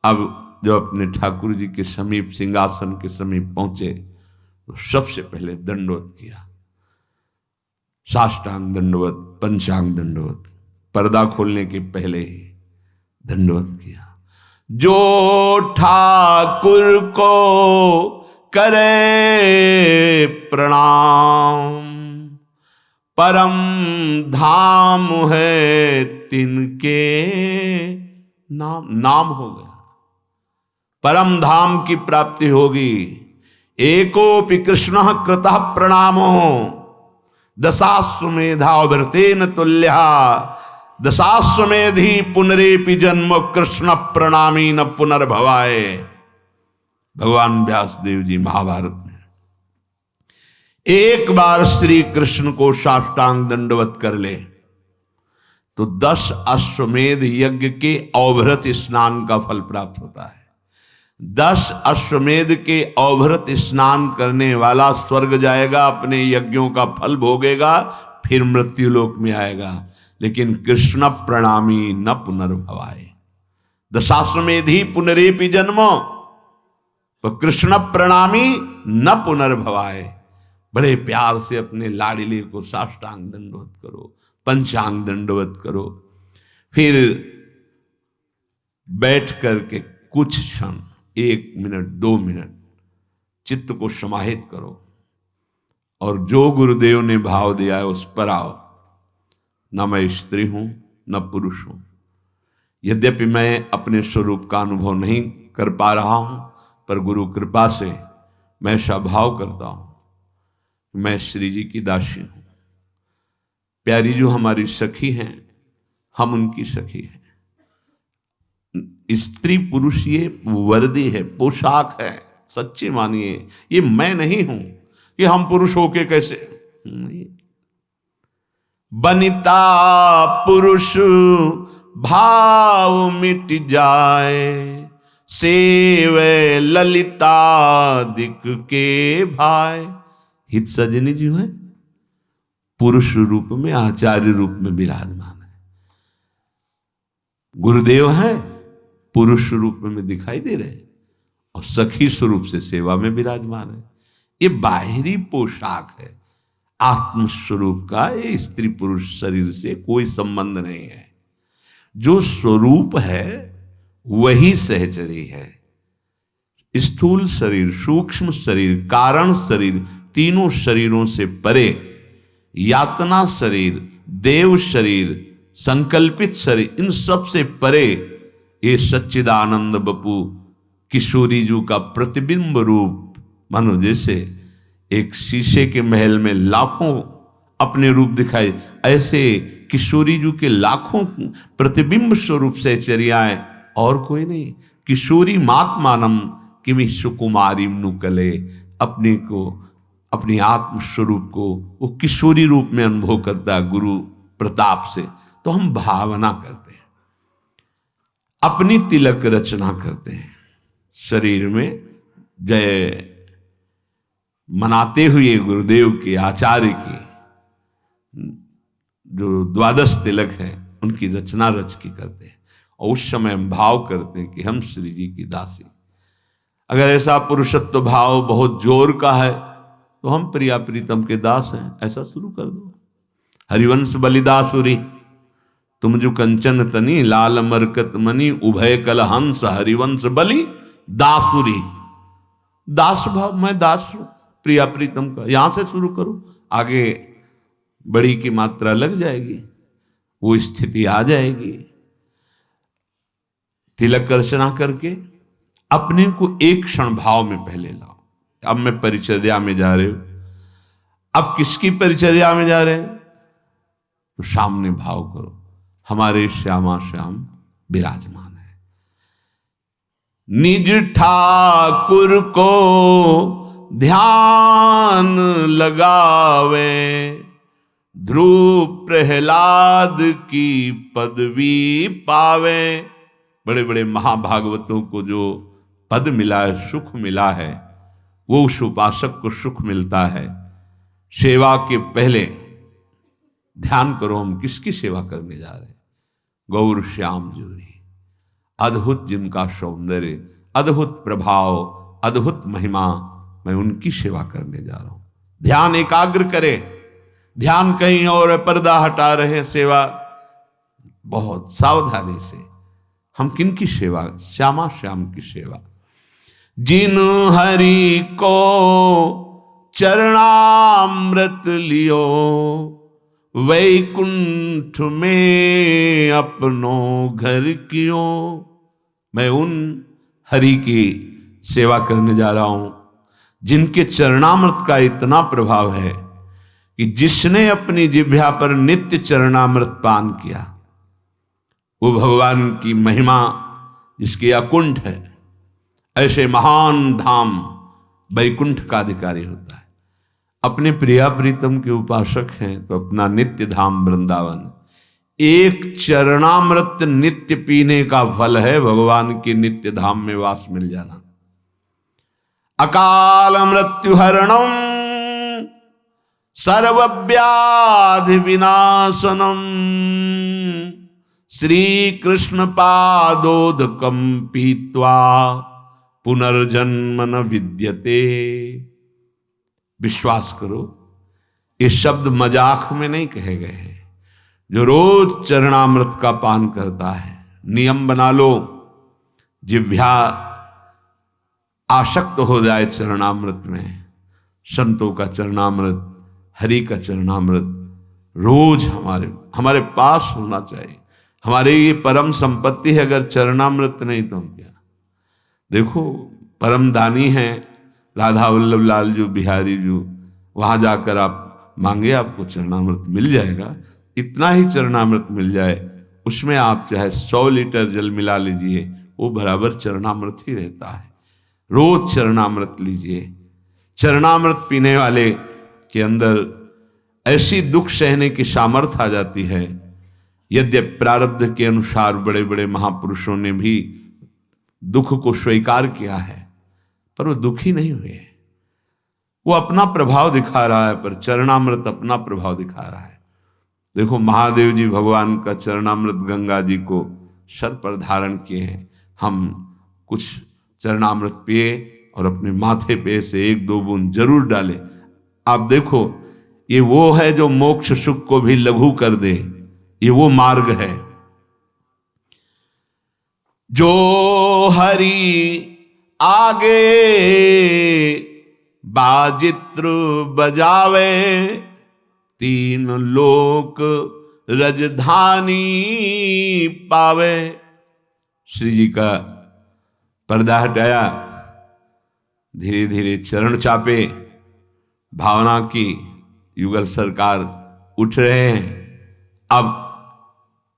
Speaker 1: अब जब अपने ठाकुर जी के समीप, सिंहासन के समीप पहुंचे तो सबसे पहले दंडवत किया। साष्टांग दंडवत, पंचांग दंडवत, पर्दा खोलने के पहले ही दंडवत किया। जो ठाकुर को करे प्रणाम, परम धाम है तिनके नाम। नाम हो गया, परम धाम की प्राप्ति होगी। एकोपि कृष्ण कृतः प्रणामो दशाश्वमेधावृतेन तुल्यः, दशाश्वमेधि पुनरेपि जन्म कृष्ण प्रणामी न पुनर्भवाय। भगवान व्यासदेव जी महाभारत में एक बार श्री कृष्ण को साष्टांग दंडवत कर ले तो 10 अश्वमेध यज्ञ के अवभृत स्नान का फल प्राप्त होता है। 10 अश्वमेध के अवभृत स्नान करने वाला स्वर्ग जाएगा, अपने यज्ञों का फल भोगेगा, फिर मृत्यु लोक में आएगा। लेकिन कृष्ण प्रणामी न पुनर्भवाय, दशाश्वमेधि पुनरेपि जन्म, तो कृष्ण प्रणामी न पुनर्भवाय। बड़े प्यार से अपने लाडले को साष्टांग दंडवत करो, पंचांग दंडवत करो, फिर बैठ करके कुछ क्षण 1 मिनट 2 मिनट चित्त को समाहित करो और जो गुरुदेव ने भाव दिया है उस पर आओ। न मैं स्त्री हूं न पुरुष हूं। यद्यपि मैं अपने स्वरूप का अनुभव नहीं कर पा रहा हूं, पर गुरु कृपा से मैं ऐसा भाव करता हूं कि मैं श्री जी की दासी हूं। प्यारी जो हमारी सखी हैं, हम उनकी सखी हैं। स्त्री पुरुष ये वर्दी है, पोशाक है। सच्ची मानिए, ये मैं नहीं हूं कि हम पुरुष होके कैसे नहीं। बनिता पुरुष भाव मिट जाए, सेवे ललिता दिक के भाई। हित सजनी जी है पुरुष रूप में, आचार्य रूप में विराजमान है। गुरुदेव है पुरुष रूप में दिखाई दे रहे और सखी स्वरूप से सेवा में विराजमान है। ये बाहरी पोशाक है, आत्म स्वरूप का ये स्त्री पुरुष शरीर से कोई संबंध नहीं है। जो स्वरूप है वही सहचरी है। स्थूल शरीर, सूक्ष्म शरीर, कारण शरीर, तीनों शरीरों से परे यातना शरीर, देव शरीर, संकल्पित शरीर, इन सब से परे ये सच्चिदानंद बपू किशोरी जी का प्रतिबिंब रूप। मानो जैसे एक शीशे के महल में लाखों अपने रूप दिखाई, ऐसे किशोरी जी के लाखों प्रतिबिंब स्वरूप से चर्याएं और कोई नहीं। किशोरी मात्मानम किमि सुकुमारी नुकले। अपने को, अपनी आत्म स्वरूप को वो किशोरी रूप में अनुभव करता है गुरु प्रताप से। तो हम भावना करते हैं, अपनी तिलक रचना करते हैं, शरीर में जय मनाते हुए गुरुदेव के, आचार्य के जो 12 तिलक है उनकी रचना रच के करते हैं। और उस समय हम भाव करते हैं कि हम श्री जी की दासी। अगर ऐसा पुरुषत्व भाव बहुत जोर का है तो हम प्रिया प्रीतम के दास हैं, ऐसा शुरू कर दो। हरिवंश बलिदासुरी तुम जो कंचन तनी, लाल मरकत मनी, उभय कल हंस, हरिवंश बलि दासुरी। दास भाव, मैं दास हूं प्रिया प्रीतम का, यहां से शुरू करो। आगे बड़ी की मात्रा लग जाएगी, वो स्थिति आ जाएगी। तिलक रचना करके अपने को एक क्षण भाव में पहले लाओ। अब मैं परिचर्या में जा रहे हो, अब किसकी परिचर्या में जा रहे हैं? तो सामने भाव करो, हमारे श्यामा श्याम विराजमान है। निज ठाकुर को ध्यान लगावे, ध्रुव प्रहलाद की पदवी पावे। बड़े बड़े महाभागवतों को जो पद मिला है, सुख मिला है, वो उस उपासक को सुख मिलता है। सेवा के पहले ध्यान करो, हम किसकी सेवा करने जा रहे हैं? गौर श्याम जोरी, अद्भुत जिनका सौंदर्य, अद्भुत प्रभाव, अद्भुत महिमा, मैं उनकी सेवा करने जा रहा हूं। ध्यान एकाग्र करे, ध्यान कहीं और, पर्दा हटा रहे, सेवा बहुत सावधानी से। हम किन की सेवा? श्यामा श्याम की सेवा। जिन हरि को चरणामृत लियो, वैकुंठ में अपनो घर कियो। मैं उन हरि की सेवा करने जा रहा हूं जिनके चरणामृत का इतना प्रभाव है कि जिसने अपनी जिह्वा पर नित्य चरणामृत पान किया, वो भगवान की महिमा जिसके अकुंठ है, ऐसे महान धाम वैकुंठ का अधिकारी होता है। अपने प्रिया प्रीतम के उपासक हैं तो अपना नित्य धाम वृंदावन। एक चरणामृत नित्य पीने का फल है भगवान के नित्य धाम में वास मिल जाना। अकाल मृत्यु हरणम सर्वव्याधि विनाशनम, श्री कृष्ण पादोदकम पीत्वा पुनर्जन्म न विद्यते। विश्वास करो, ये शब्द मजाक में नहीं कहे गए हैं। जो रोज चरणामृत का पान करता है। नियम बना लो, जिह्वा आसक्त हो जाए चरणामृत में। संतों का चरणामृत, हरि का चरणामृत रोज हमारे पास होना चाहिए। हमारे ये परम संपत्ति है। अगर चरणामृत नहीं तो हम क्या। देखो, परम दानी हैं राधा वल्लभ लाल जी बिहारी जी, वहां जाकर आप मांगे, आपको चरणामृत मिल जाएगा। इतना ही चरणामृत मिल जाए, उसमें आप चाहे 100 लीटर जल मिला लीजिए, वो बराबर चरणामृत ही रहता है। रोज चरणामृत लीजिए। चरणामृत पीने वाले के अंदर ऐसी दुख सहने की सामर्थ्य आ जाती है। यद्यपि प्रारब्ध के अनुसार बड़े बड़े महापुरुषों ने भी दुख को स्वीकार किया है, पर वो दुखी नहीं हुए। वो अपना प्रभाव दिखा रहा है, पर चरणामृत अपना प्रभाव दिखा रहा है। देखो, महादेव जी भगवान का चरणामृत गंगा जी को सर पर धारण किए हैं। हम कुछ चरणामृत पिए और अपने माथे पे से 1-2 बूंद जरूर डालें। आप देखो, ये वो है जो मोक्ष सुख को भी लघु कर दे। ये वो मार्ग है। जो हरि आगे बाजित्र बजावे, 3 लोक रजधानी पावे। श्री जी का पर्दा हटाया, धीरे धीरे चरण चापे, भावना की युगल सरकार उठ रहे हैं। अब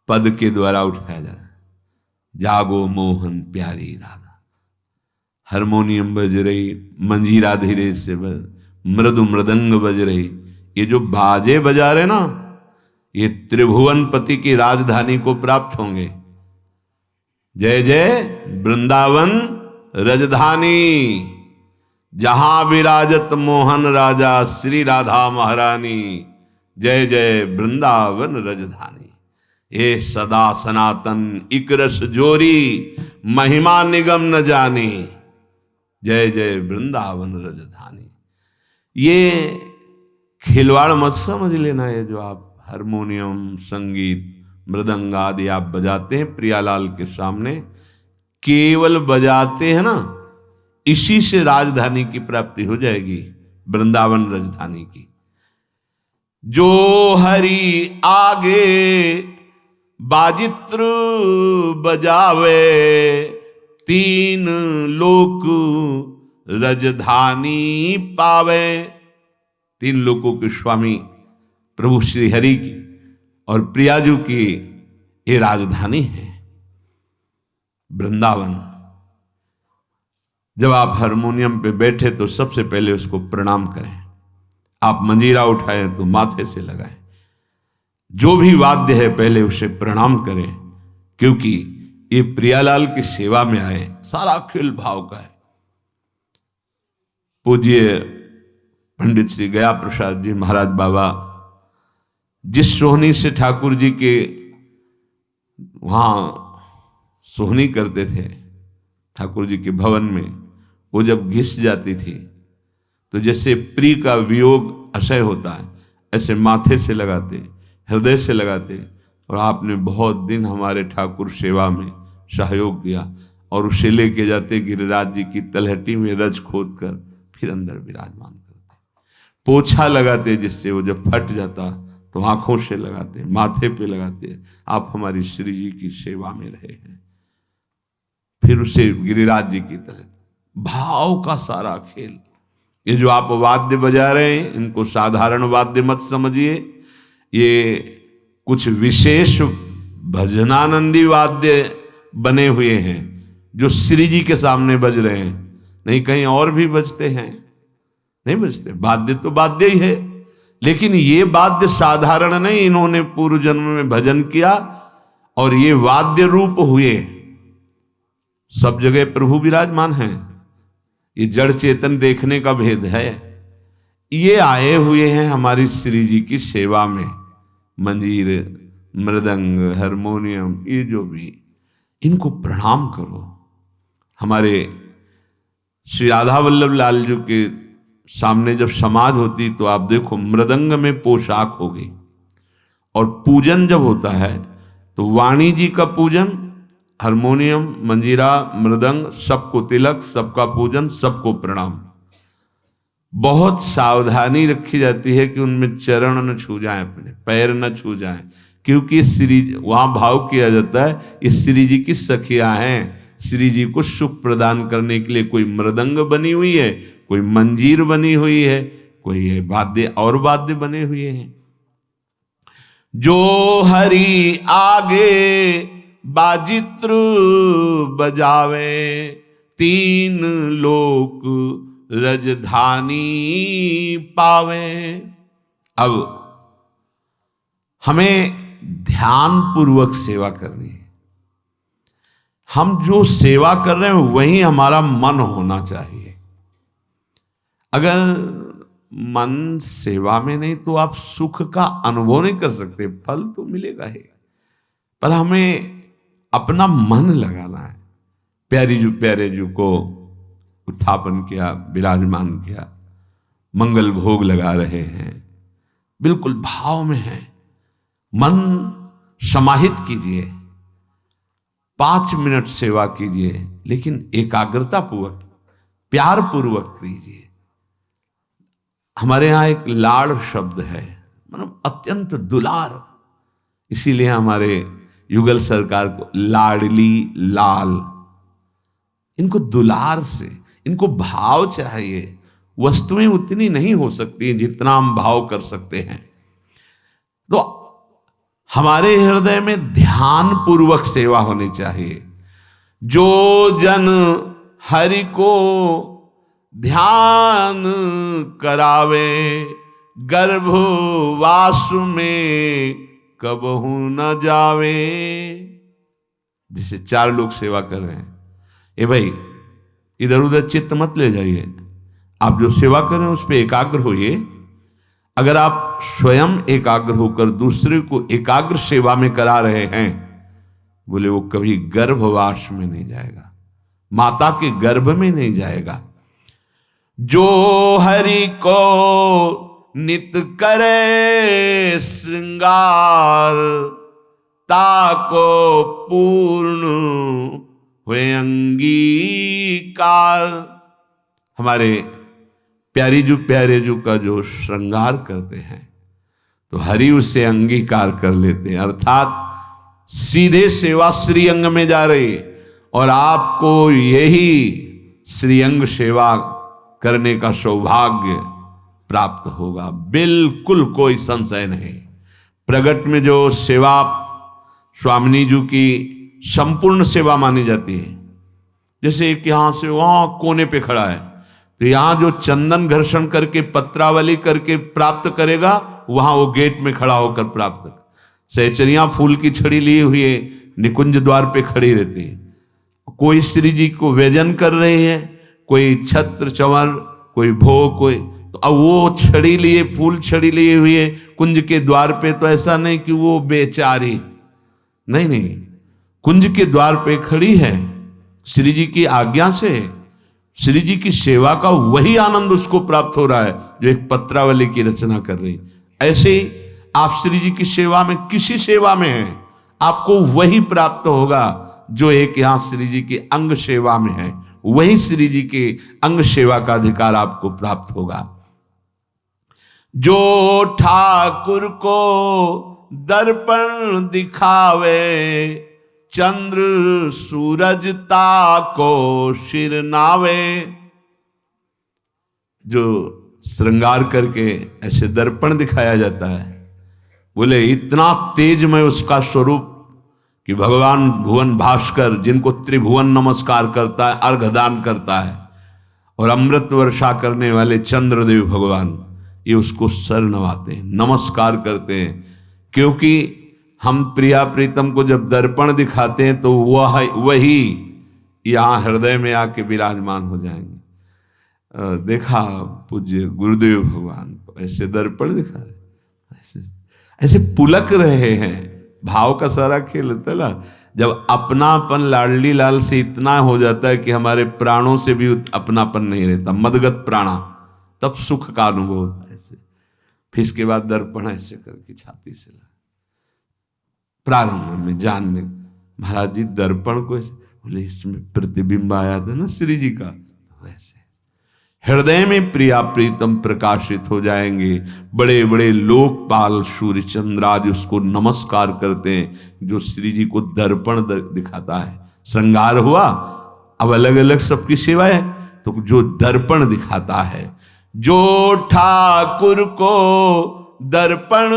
Speaker 1: पद के द्वारा उठाया जा रहा है। जागो मोहन प्यारी राधा। हारमोनियम बज रही, मंजीरा धीरे से मृदु मृदंग बज रही। ये जो बाजे बजा रहे ना, ये त्रिभुवनपति की राजधानी को प्राप्त होंगे। जय जय वृंदावन रजधानी, जहां विराजत मोहन राजा श्री राधा महारानी। जय जय वृंदावन रजधानी। ये सदा सनातन इकरस जोरी, महिमा निगम न जानी। जय जय वृंदावन रजधानी। ये खिलवाड़ मत समझ लेना। ये जो आप हारमोनियम, संगीत, मृदंग आदि आप बजाते हैं प्रियालाल के सामने, केवल बजाते हैं ना, इसी से राजधानी की प्राप्ति हो जाएगी, वृंदावन राजधानी की। जो हरि आगे बाजित्र बजावे, 3 लोक राजधानी पावे। 3 लोकों के स्वामी प्रभु श्री हरि की और प्रियाजू की ये राजधानी है वृंदावन। जब आप हारमोनियम पे बैठे तो सबसे पहले उसको प्रणाम करें। आप मंजीरा उठाएं तो माथे से लगाएं। जो भी वाद्य है पहले उसे प्रणाम करें, क्योंकि ये प्रियालाल की सेवा में आए। सारा खेल भाव का है। पूज्य पंडित श्री गया प्रसाद जी महाराज बाबा जिस सोहनी से ठाकुर जी के वहां सोहनी करते थे, ठाकुर जी के भवन में, वो जब घिस जाती थी तो जैसे प्रिय का वियोग असह्य होता है, ऐसे माथे से लगाते, हृदय से लगाते। और आपने बहुत दिन हमारे ठाकुर सेवा में सहयोग दिया और उसे लेके जाते गिरिराज जी की तलहटी में रज खोद कर फिर अंदर विराजमान करते। पोछा लगाते, जिससे वो जब फट जाता तो आंखों से लगाते, माथे पे लगाते। आप हमारी श्री जी की सेवा में रहे हैं। फिर उसे गिरिराज जी की तरह भाव का सारा खेल। ये जो आप वाद्य बजा रहे हैं, इनको साधारण वाद्य मत समझिए। ये कुछ विशेष भजनानंदी वाद्य बने हुए हैं जो श्री जी के सामने बज रहे हैं। नहीं, कहीं और भी बजते हैं, नहीं बजते। वाद्य तो वाद्य ही है, लेकिन ये वाद्य साधारण नहीं। इन्होंने पूर्व जन्म में भजन किया और ये वाद्य रूप हुए। सब जगह प्रभु विराजमान हैं। ये जड़ चेतन देखने का भेद है। ये आए हुए हैं हमारी श्री जी की सेवा में। मंजीर, मृदंग, हारमोनियम, ये जो भी, इनको प्रणाम करो। हमारे श्री राधा वल्लभ लाल जी के सामने जब समाज होती तो आप देखो, मृदंग में पोशाक होगी और पूजन जब होता है तो वाणी जी का पूजन, हारमोनियम, मंजीरा, मृदंग, सबको तिलक, सबका पूजन, सबको प्रणाम। बहुत सावधानी रखी जाती है कि उनमें चरण न छू जाएं, अपने पैर न छू जाएं, क्योंकि श्री वहां भाव किया जाता है ये श्री जी की सखियां हैं। श्री जी को सुख प्रदान करने के लिए कोई मृदंग बनी हुई है, कोई मंजीर बनी हुई है, कोई वाद्य और वाद्य बने हुए हैं। जो हरि आगे बाजित्र बजावे, तीन लोक रजधानी पावे। अब हमें ध्यान पूर्वक सेवा करनी है। हम जो सेवा कर रहे हैं वही हमारा मन होना चाहिए। अगर मन सेवा में नहीं तो आप सुख का अनुभव नहीं कर सकते। फल तो मिलेगा ही, पर हमें अपना मन लगाना है। प्यारे जू को उत्थापन किया, विराजमान किया, मंगल भोग लगा रहे हैं, बिल्कुल भाव में है। मन समाहित कीजिए, 5 मिनट सेवा कीजिए, लेकिन एकाग्रता पूर्वक, प्यार पूर्वक कीजिए। हमारे यहाँ एक लाड़ शब्द है, मतलब अत्यंत दुलार, इसीलिए हमारे युगल सरकार को लाडली लाल। इनको दुलार से, इनको भाव चाहिए। वस्तुएं उतनी नहीं हो सकती जितना हम भाव कर सकते हैं। तो हमारे हृदय में ध्यान पूर्वक सेवा होनी चाहिए। जो जन हरि को ध्यान करावे, गर्भवास में कबहू न जावे। जैसे 4 लोग सेवा कर रहे हैं, ए भाई इधर उधर चित्त मत ले जाइए, आप जो सेवा कर रहे हैं उस पर एकाग्र होइए। अगर आप स्वयं एकाग्र होकर दूसरे को एकाग्र सेवा में करा रहे हैं, बोले वो कभी गर्भवास में नहीं जाएगा, माता के गर्भ में नहीं जाएगा। जो हरि को नित करे श्रृंगार, ताको पूर्ण हुए अंगीकार। हमारे प्यारे जू का जो श्रृंगार करते हैं तो हरि उसे अंगीकार कर लेते हैं, अर्थात सीधे सेवा श्रीअंग में जा रही। और आपको यही श्रीअंग सेवा करने का सौभाग्य प्राप्त होगा, बिल्कुल कोई संशय नहीं। प्रगट में जो सेवा स्वामिनी जी की संपूर्ण सेवा मानी जाती है, जैसे एक यहां से वहां कोने पे खड़ा है तो यहां जो चंदन घर्षण करके पत्रावली करके प्राप्त करेगा, वहां वो गेट में खड़ा होकर प्राप्त कर। सहचरियां फूल की छड़ी लिए हुए निकुंज द्वार पे खड़ी रहती है। कोई श्री जी को व्यजन कर रहे हैं, कोई छत्र चंवर, कोई भोग, कोई तो अब वो छड़ी लिए, फूल छड़ी लिए हुए कुंज के द्वार पे, तो ऐसा नहीं कि वो बेचारी, नहीं, कुंज के द्वार पे खड़ी है, श्री जी की आज्ञा से श्री जी की सेवा का वही आनंद उसको प्राप्त हो रहा है जो एक पत्रावली की रचना कर रही। ऐसे ही आप श्री जी की सेवा में, किसी सेवा में हैं, आपको वही प्राप्त होगा जो एक यहां श्री जी की अंग सेवा में है, वही श्री जी के अंग सेवा का अधिकार आपको प्राप्त होगा। जो ठाकुर को दर्पण दिखावे, चंद्र सूरज ताको सिर नावे। जो श्रृंगार करके ऐसे दर्पण दिखाया जाता है, बोले इतना तेजमय उसका स्वरूप कि भगवान भुवन भास्कर, जिनको त्रिभुवन नमस्कार करता है, अर्घदान करता है, और अमृत वर्षा करने वाले चंद्रदेव भगवान, ये उसको सर नवाते हैं, नमस्कार करते हैं। क्योंकि हम प्रिया प्रीतम को जब दर्पण दिखाते हैं तो वही यहाँ हृदय में आके विराजमान हो जाएंगे। देखा पूज्य गुरुदेव भगवान को ऐसे दर्पण दिखा रहे, ऐसे पुलक रहे हैं। भाव का सारा खेल होता है ना, जब अपनापन लाडली लाल से इतना हो जाता है कि हमारे प्राणों से भी अपनापन नहीं रहता, मदगत प्राणा, तब सुख का अनुभव होता है। ऐसे फिर इसके बाद दर्पण ऐसे करके छाती से ला, प्रारंभ में जानने, महाराज जी दर्पण को ऐसे, बोले इसमें प्रतिबिंब आया था ना श्री जी का, तो वैसे हृदय में प्रिया प्रीतम प्रकाशित हो जाएंगे। बड़े बड़े लोकपाल सूर्य चंद्र आदि उसको नमस्कार करते हैं, जो श्री जी को दर्पण दिखाता है। श्रृंगार हुआ, अब अलग अलग सबकी सेवा है, तो जो दर्पण दिखाता है, जो ठाकुर को दर्पण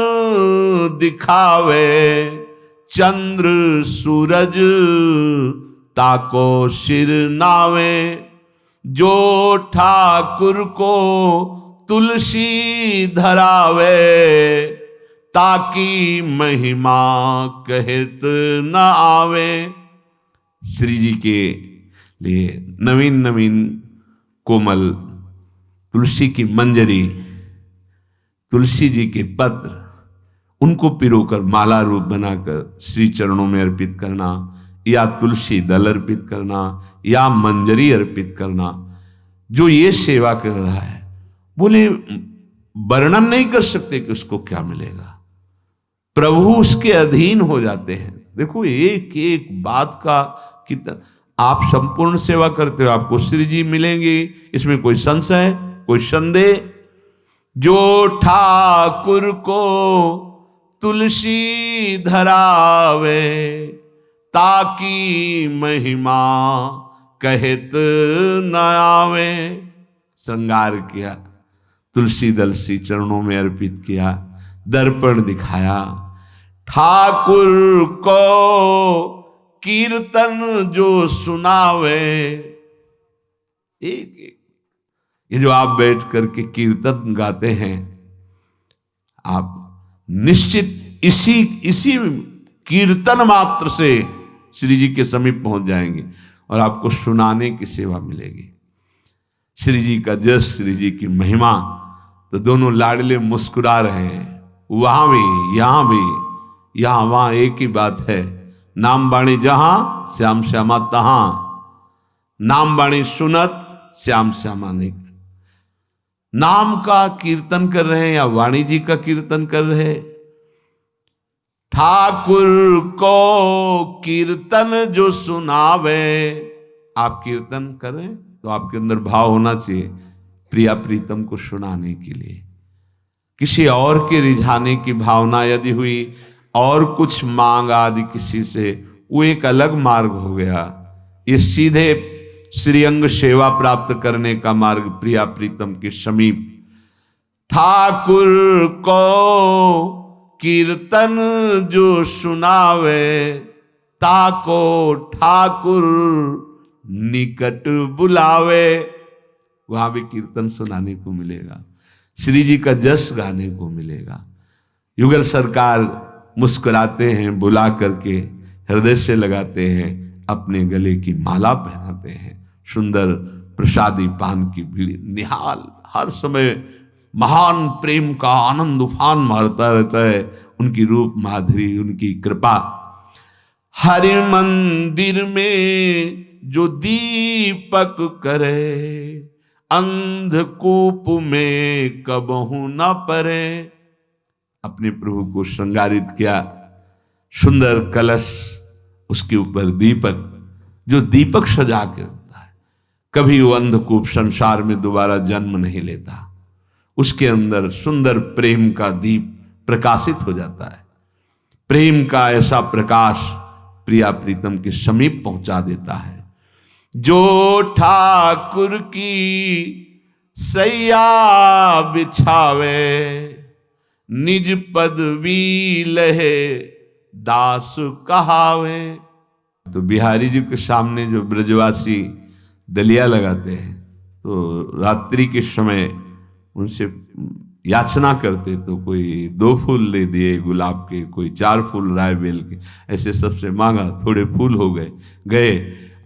Speaker 1: दिखावे, चंद्र सूरज ताको सिर नावे, जो ठाकुर को तुलसी धरावे, ताकि महिमा कहत न आवे। श्री जी के लिए नवीन नवीन कोमल तुलसी की मंजरी, तुलसी जी के पत्र, उनको पिरोकर माला रूप बनाकर श्री चरणों में अर्पित करना, या तुलसी दल अर्पित करना, या मंजरी अर्पित करना, जो ये सेवा कर रहा है, बोले वर्णन नहीं कर सकते कि उसको क्या मिलेगा। प्रभु उसके अधीन हो जाते हैं। देखो एक एक बात का कितना, आप संपूर्ण सेवा करते हो, आपको श्री जी मिलेंगे, इसमें कोई संशय, कोई संदेह। जो ठाकुर को तुलसी धरावे, ताकि महिमा कहत न आवे। श्रृंगार किया, तुलसी दल श्री चरणों में अर्पित किया, दर्पण दिखाया। ठाकुर को कीर्तन जो सुनावे, एक एक ये जो आप बैठ करके कीर्तन गाते हैं, आप निश्चित इसी कीर्तन मात्र से श्री जी के समीप पहुंच जाएंगे और आपको सुनाने की सेवा मिलेगी। श्री जी का जस, श्री जी की महिमा, तो दोनों लाडले मुस्कुरा रहे हैं, वहां भी यहां भी, यहां वहां एक ही बात है। नाम बाणी जहां श्याम श्यामा तहां, नाम बाणी सुनत श्याम श्यामा नहीं। नाम का कीर्तन कर रहे हैं या वाणी जी का कीर्तन कर रहे हैं। ठाकुर को कीर्तन जो सुनावे, आप कीर्तन करें तो आपके अंदर भाव होना चाहिए प्रिया प्रीतम को सुनाने के लिए। किसी और के रिझाने की भावना यदि हुई और कुछ मांग आदि किसी से, वो एक अलग मार्ग हो गया। ये सीधे श्रीअंग सेवा प्राप्त करने का मार्ग प्रिया प्रीतम के समीप। ठाकुर को कीर्तन जो सुनावे, ताको ठाकुर निकट बुलावे। वहां भी कीर्तन सुनाने को मिलेगा, श्री जी का जस गाने को मिलेगा। युगल सरकार मुस्कुराते हैं, बुला करके हृदय से लगाते हैं, अपने गले की माला पहनाते हैं, सुंदर प्रसादी पान की भीड़, निहाल हर समय महान प्रेम का आनंद उफान मारता रहता है। उनकी रूप माधुरी, उनकी कृपा। हरि मंदिर में जो दीपक करे, अंधकूप में कबहू न परे। अपने प्रभु को श्रृंगारित किया, सुंदर कलश, उसके ऊपर दीपक, जो दीपक सजा के होता है, कभी वो अंधकूप संसार में दोबारा जन्म नहीं लेता। उसके अंदर सुंदर प्रेम का दीप प्रकाशित हो जाता है। प्रेम का ऐसा प्रकाश प्रिया प्रीतम के समीप पहुंचा देता है। जो ठाकुर की सैया बिछावे, निज पदवी लहे दास कहावे। तो बिहारी जी के सामने जो ब्रजवासी डलिया लगाते हैं, तो रात्रि के समय उनसे याचना करते, तो कोई 2 फूल ले दिए गुलाब के, कोई 4 फूल राय बेल के, ऐसे सबसे मांगा, थोड़े फूल हो गए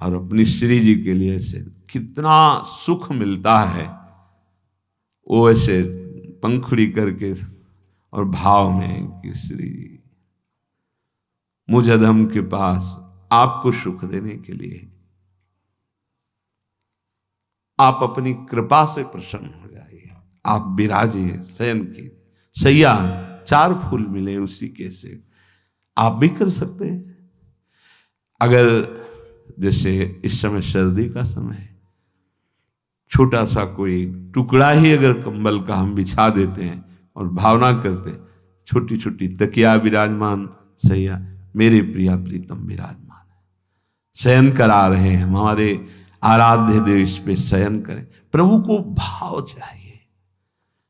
Speaker 1: और अपनी श्री जी के लिए ऐसे कितना सुख मिलता है। वो ऐसे पंखुड़ी करके और भाव में कि श्री जी मुझ अधम के पास आपको सुख देने के लिए आप अपनी कृपा से प्रसन्न हो जाइए, आप विराजिए। शयन की सैया 4 फूल मिले उसी के से, आप भी कर सकते हैं। अगर जैसे इस समय सर्दी का समय है, छोटा सा कोई टुकड़ा ही अगर कंबल का हम बिछा देते हैं और भावना करते हैं, छोटी छोटी तकिया विराजमान, सैया मेरे प्रिया प्रीतम विराजमान है, शयन करा रहे हैं, हमारे आराध्य देव इस पे शयन करें। प्रभु को भाव चाहिए।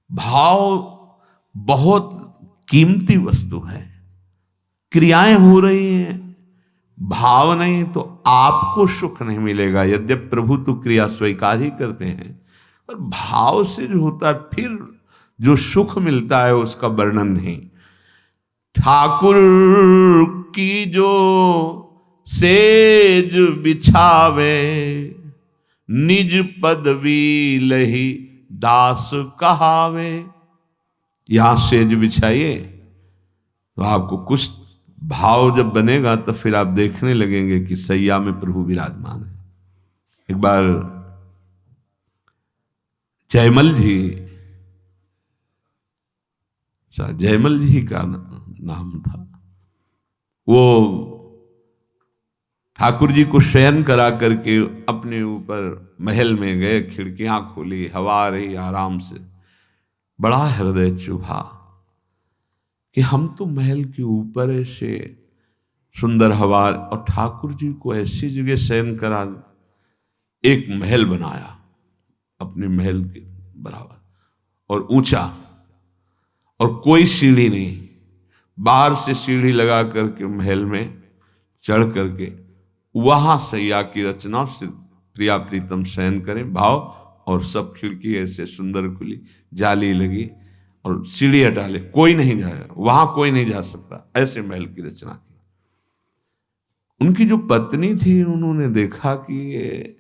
Speaker 1: भाव बहुत कीमती वस्तु है। क्रियाएं हो रही हैं, भाव नहीं तो आपको सुख नहीं मिलेगा। यद्यपि प्रभु तो क्रिया स्वीकार ही करते हैं, पर भाव से जो होता है फिर जो सुख मिलता है उसका वर्णन नहीं। ठाकुर की जो सेज बिछावे, निज पदवी लही दास कहावे। यहां सेज बिछाइए तो आपको कुछ भाव जब बनेगा तो फिर आप देखने लगेंगे कि सैया में प्रभु विराजमान है। एक बार जयमल जी, जयमल जी का नाम था, वो ठाकुर जी को शयन करा करके अपने ऊपर महल में गए, खिड़कियां खोली, हवा आ रही आराम से। बड़ा हृदय चुभा कि हम तो महल के ऊपर ऐसे सुंदर हवा, और ठाकुर जी को ऐसी जगह शयन करा, एक महल बनाया अपने महल के बराबर और ऊंचा, और कोई सीढ़ी नहीं, बाहर से सीढ़ी लगा करके महल में चढ़ करके वहां सैया की रचना से प्रिया प्रीतम शयन करें भाव, और सब खिड़की ऐसे सुंदर खुली, जाली लगी और सीढ़ी हटा ले, कोई नहीं जाएगा वहां, कोई नहीं जा सकता, ऐसे महल की रचना की। उनकी जो पत्नी थी, उन्होंने देखा कि ये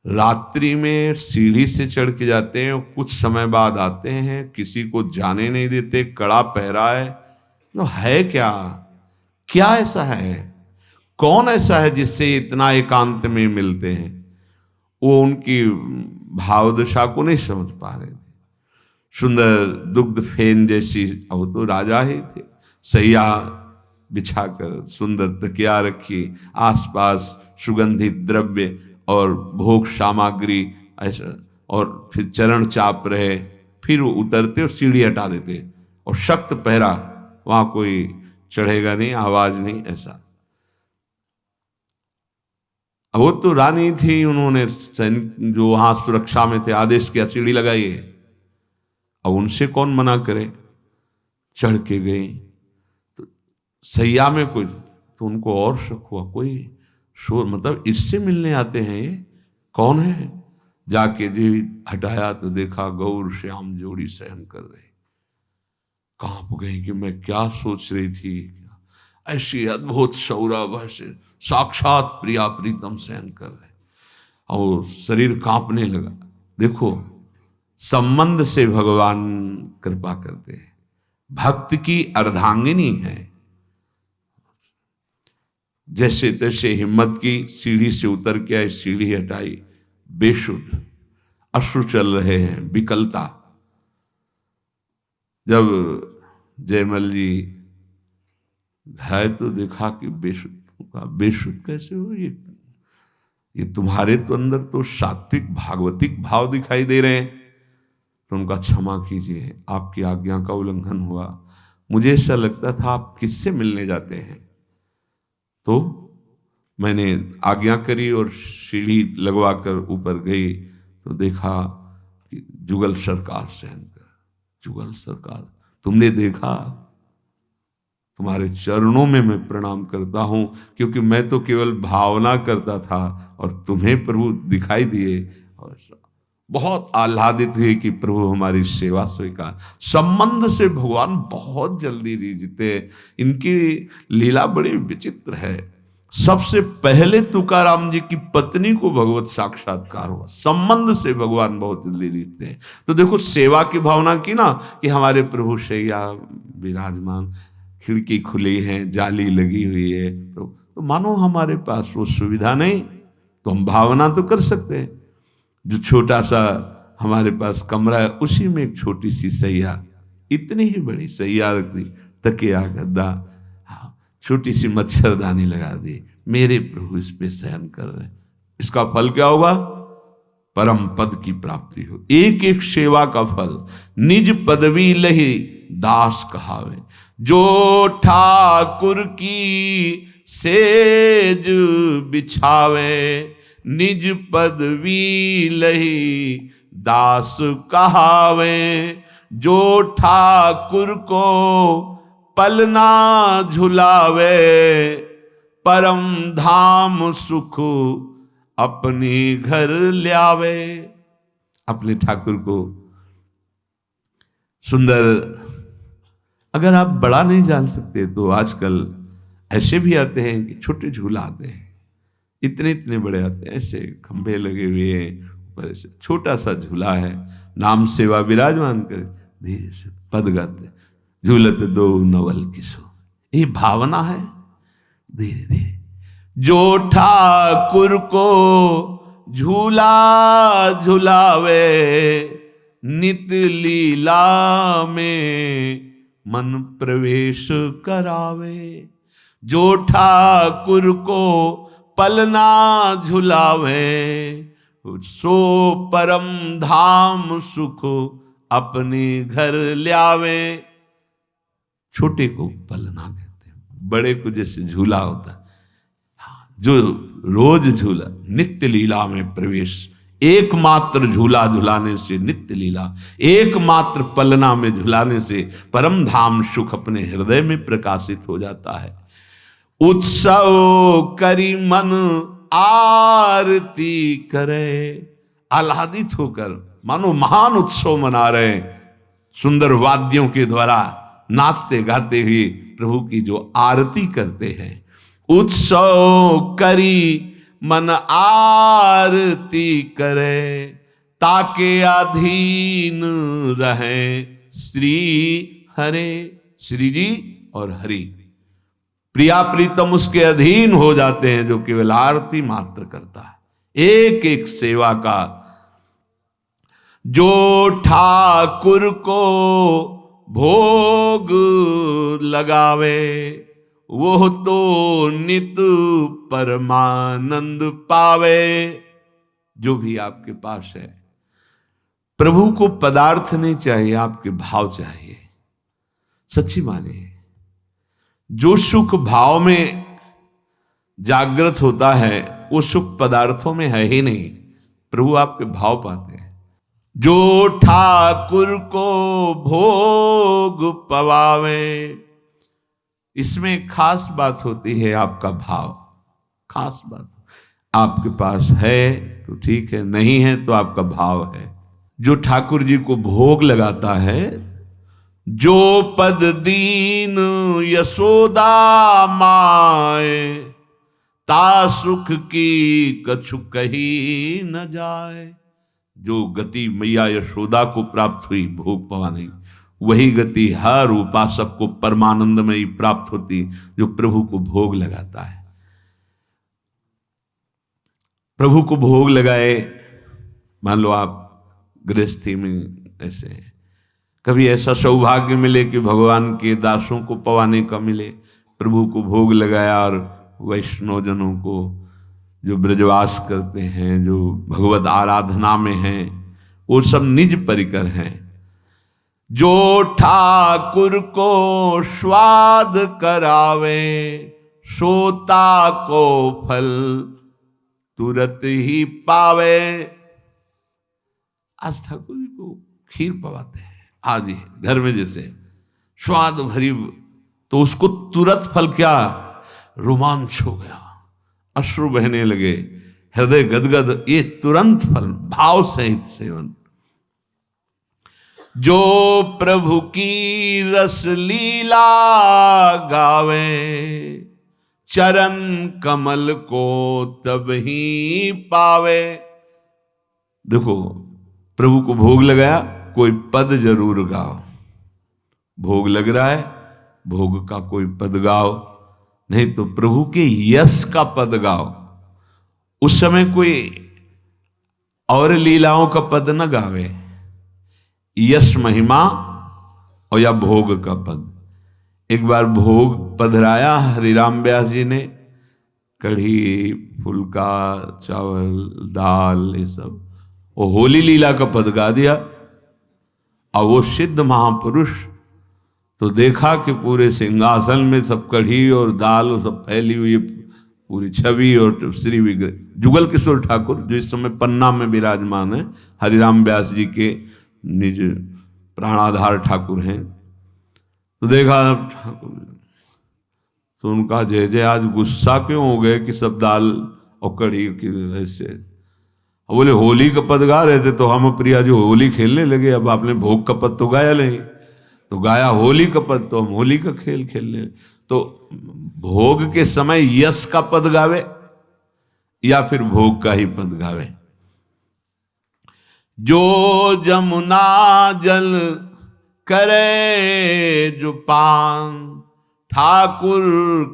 Speaker 1: रात्रि में सीढ़ी से चढ़ के जाते हैं और कुछ समय बाद आते हैं, किसी को जाने नहीं देते, कड़ा पहरा है, तो है क्या, क्या ऐसा है, कौन ऐसा है जिससे इतना एकांत में मिलते हैं। वो उनकी भावदशा को नहीं समझ पा रहे थे। सुंदर दुग्ध फेन जैसी, वो तो राजा ही थे, सैया बिछाकर सुंदर तकिया रखी, आसपास सुगंधित द्रव्य और भोग सामग्री ऐसा, और फिर चरण चाप रहे, फिर वो उतरते और सीढ़ी हटा देते, और सख्त पहरा, वहां कोई चढ़ेगा नहीं, आवाज नहीं, ऐसा। अब वो तो रानी थी, उन्होंने जो वहां सुरक्षा में थे आदेश किया सीढ़ी लगाइए। अब उनसे कौन मना करे, चढ़ के गई तो सैया में कोई, तो उनको और शक हुआ, कोई शोर, मतलब इससे मिलने आते हैं, ये कौन है। जाके जी हटाया तो देखा गौर श्याम जोड़ी शयन कर रहे। कांप गई कि मैं क्या सोच रही थी, ऐसी अद्भुत सौरभ से साक्षात प्रिया प्रीतम शयन कर रहे, और शरीर कांपने लगा। देखो, संबंध से भगवान कृपा करते हैं, भक्त की अर्धांगिनी है, जैसे तैसे हिम्मत की, सीढ़ी से उतर के आई, सीढ़ी हटाई, बेशुद्ध, अश्रु चल रहे हैं, विकलता। जब जयमल जी घाय तो देखा कि बेशुद्ध, बेशुद्ध कैसे हो, ये तुम्हारे तो अंदर तो सात्विक भागवतिक भाव दिखाई दे रहे हैं। तो उनका क्षमा कीजिए, आपकी आज्ञा का उल्लंघन हुआ, मुझे ऐसा लगता था आप किससे मिलने जाते हैं। तो मैंने आज्ञा करी और सीढ़ी लगवा कर ऊपर गई तो देखा कि जुगल सरकार शयन कर। जुगल सरकार, तुमने देखा, तुम्हारे चरणों में मैं प्रणाम करता हूं, क्योंकि मैं तो केवल भावना करता था और तुम्हें प्रभु दिखाई दिए, और बहुत आह्लादित हुए कि प्रभु हमारी सेवा स्वीकार। संबंध से भगवान बहुत जल्दी जीते, इनकी लीला बड़ी विचित्र है। सबसे पहले तुकाराम जी की पत्नी को भगवत साक्षात्कार हुआ, संबंध से भगवान बहुत जल्दी जीतते हैं। तो देखो, सेवा की भावना की ना, कि हमारे प्रभु शैया विराजमान, खिड़की खुली है, जाली लगी हुई है, तो मानो हमारे पास वो सुविधा नहीं, तो हम भावना तो कर सकते हैं। जो छोटा सा हमारे पास कमरा है, उसी में एक छोटी सी सैया, इतनी ही बड़ी सैया रख दी, तकिया गद्दा, हाँ, छोटी सी मच्छरदानी लगा दी, मेरे प्रभु इस पे शयन कर रहे हैं। इसका फल क्या होगा? परम पद की प्राप्ति हो। एक एक सेवा का फल, निज पदवी लही दास कहावे, जो ठाकुर की सेज बिछावे, निज पदवी लही दास कहावे, जो ठाकुर को पलना झुलावे, परम धाम सुख अपने घर ल्यावे। अपने ठाकुर को सुंदर, अगर आप बड़ा नहीं जान सकते तो आजकल ऐसे भी आते हैं कि छोटे झूला आते हैं, इतने इतने बड़े आते हैं, ऐसे खंभे लगे हुए हैं, ऊपर ऐसे छोटा सा झूला है, नाम सेवा विराजमान कर धीरे से पद गाते, झूलत दो नवल किशोर, ये भावना है। धीरे धीरे जो ठाकुर को झूला झुलावे, नित लीला में मन प्रवेश करावे, जो ठाकुर को पलना झुलावे, सो परम धाम सुख अपने घर ल्यावे। छोटे को पलना कहते हैं, बड़े को जैसे झूला होता है, जो रोज झूला, नित्य लीला में प्रवेश, एकमात्र झूला झुलाने से नित्य लीला, एकमात्र पलना में झुलाने से परम धाम सुख अपने हृदय में प्रकाशित हो जाता है। उत्सव करी मन आरती करे, आह्लादित होकर मानो महान उत्सव मना रहे, सुंदर वाद्यों के द्वारा नाचते गाते हुए प्रभु की जो आरती करते हैं। उत्सव करी मन आरती करे, ताके अधीन रहे श्री हरे। श्री जी और हरि प्रिया प्रीतम उसके अधीन हो जाते हैं, जो केवल आरती मात्र करता है। एक एक सेवा का, जो ठाकुर को भोग लगावे, वो तो नित परमानंद पावे। जो भी आपके पास है, प्रभु को पदार्थ नहीं चाहिए, आपके भाव चाहिए। सच्ची मानिए, जो सुख भाव में जागृत होता है वो सुख पदार्थों में है ही नहीं, प्रभु आपके भाव पाते हैं। जो ठाकुर को भोग पवावे, इसमें खास बात होती है आपका भाव, खास बात। आपके पास है तो ठीक है, नहीं है तो आपका भाव है। जो ठाकुर जी को भोग लगाता है, जो पद दीन यशोदा माए, ता सुख की कछु कही न जाए। जो गति मैया यशोदा को प्राप्त हुई भोग पवाने, वही गति हर उपासक को परमानंद में ही प्राप्त होती, जो प्रभु को भोग लगाता है। प्रभु को भोग लगाए, मान लो आप गृहस्थी में ऐसे, कभी ऐसा सौभाग्य मिले कि भगवान के दासों को पवाने का मिले, प्रभु को भोग लगाया, और वैष्णव जनों को जो ब्रजवास करते हैं, जो भगवत आराधना में हैं, वो सब निज परिकर हैं। जो ठाकुर को स्वाद करावे, सोता को फल तुरंत ही पावे। आज ठाकुर जी को खीर पवाते हैं, आज ही घर में जैसे स्वाद भरी, तो उसको तुरंत फल क्या, रोमांच हो गया, अश्रु बहने लगे, हृदय गदगद, ये तुरंत फल, भाव सहित सेवन। जो प्रभु की रस लीला गावे, चरण कमल को तब ही पावे। देखो, प्रभु को भोग लगाया, कोई पद जरूर गाओ। भोग लग रहा है, भोग का कोई पद गाओ, नहीं तो प्रभु के यश का पद गाओ। उस समय कोई और लीलाओं का पद न गावे, यश महिमा और या भोग का पद। एक बार भोग पधराया हरिराम व्यास जी ने, कढ़ी, फुल्का, चावल, दाल, ये सब, वो होली लीला का पद गा दिया। और वो सिद्ध महापुरुष तो देखा कि पूरे सिंहासन में सब कढ़ी और दाल और सब फैली हुई पूरी छवि, और श्री विग्रह जुगल किशोर ठाकुर जो इस समय पन्ना में विराजमान है, हरिराम व्यास जी के निज प्राणाधार ठाकुर हैं। तो देखा ठाकुर, तो उनका जय जय, आज गुस्सा क्यों हो गए कि सब दाल और कढ़ी की ऐसे। बोले होली का पद गा रहे थे तो हम प्रिया जो होली खेलने लगे, अब आपने भोग का पद तो गाया नहीं, तो गाया होली का पद, तो हम होली का खेल खेलने। तो भोग के समय यश का पद गावे या फिर भोग का ही पद गावे। जो जमुना जल करे जो पान, ठाकुर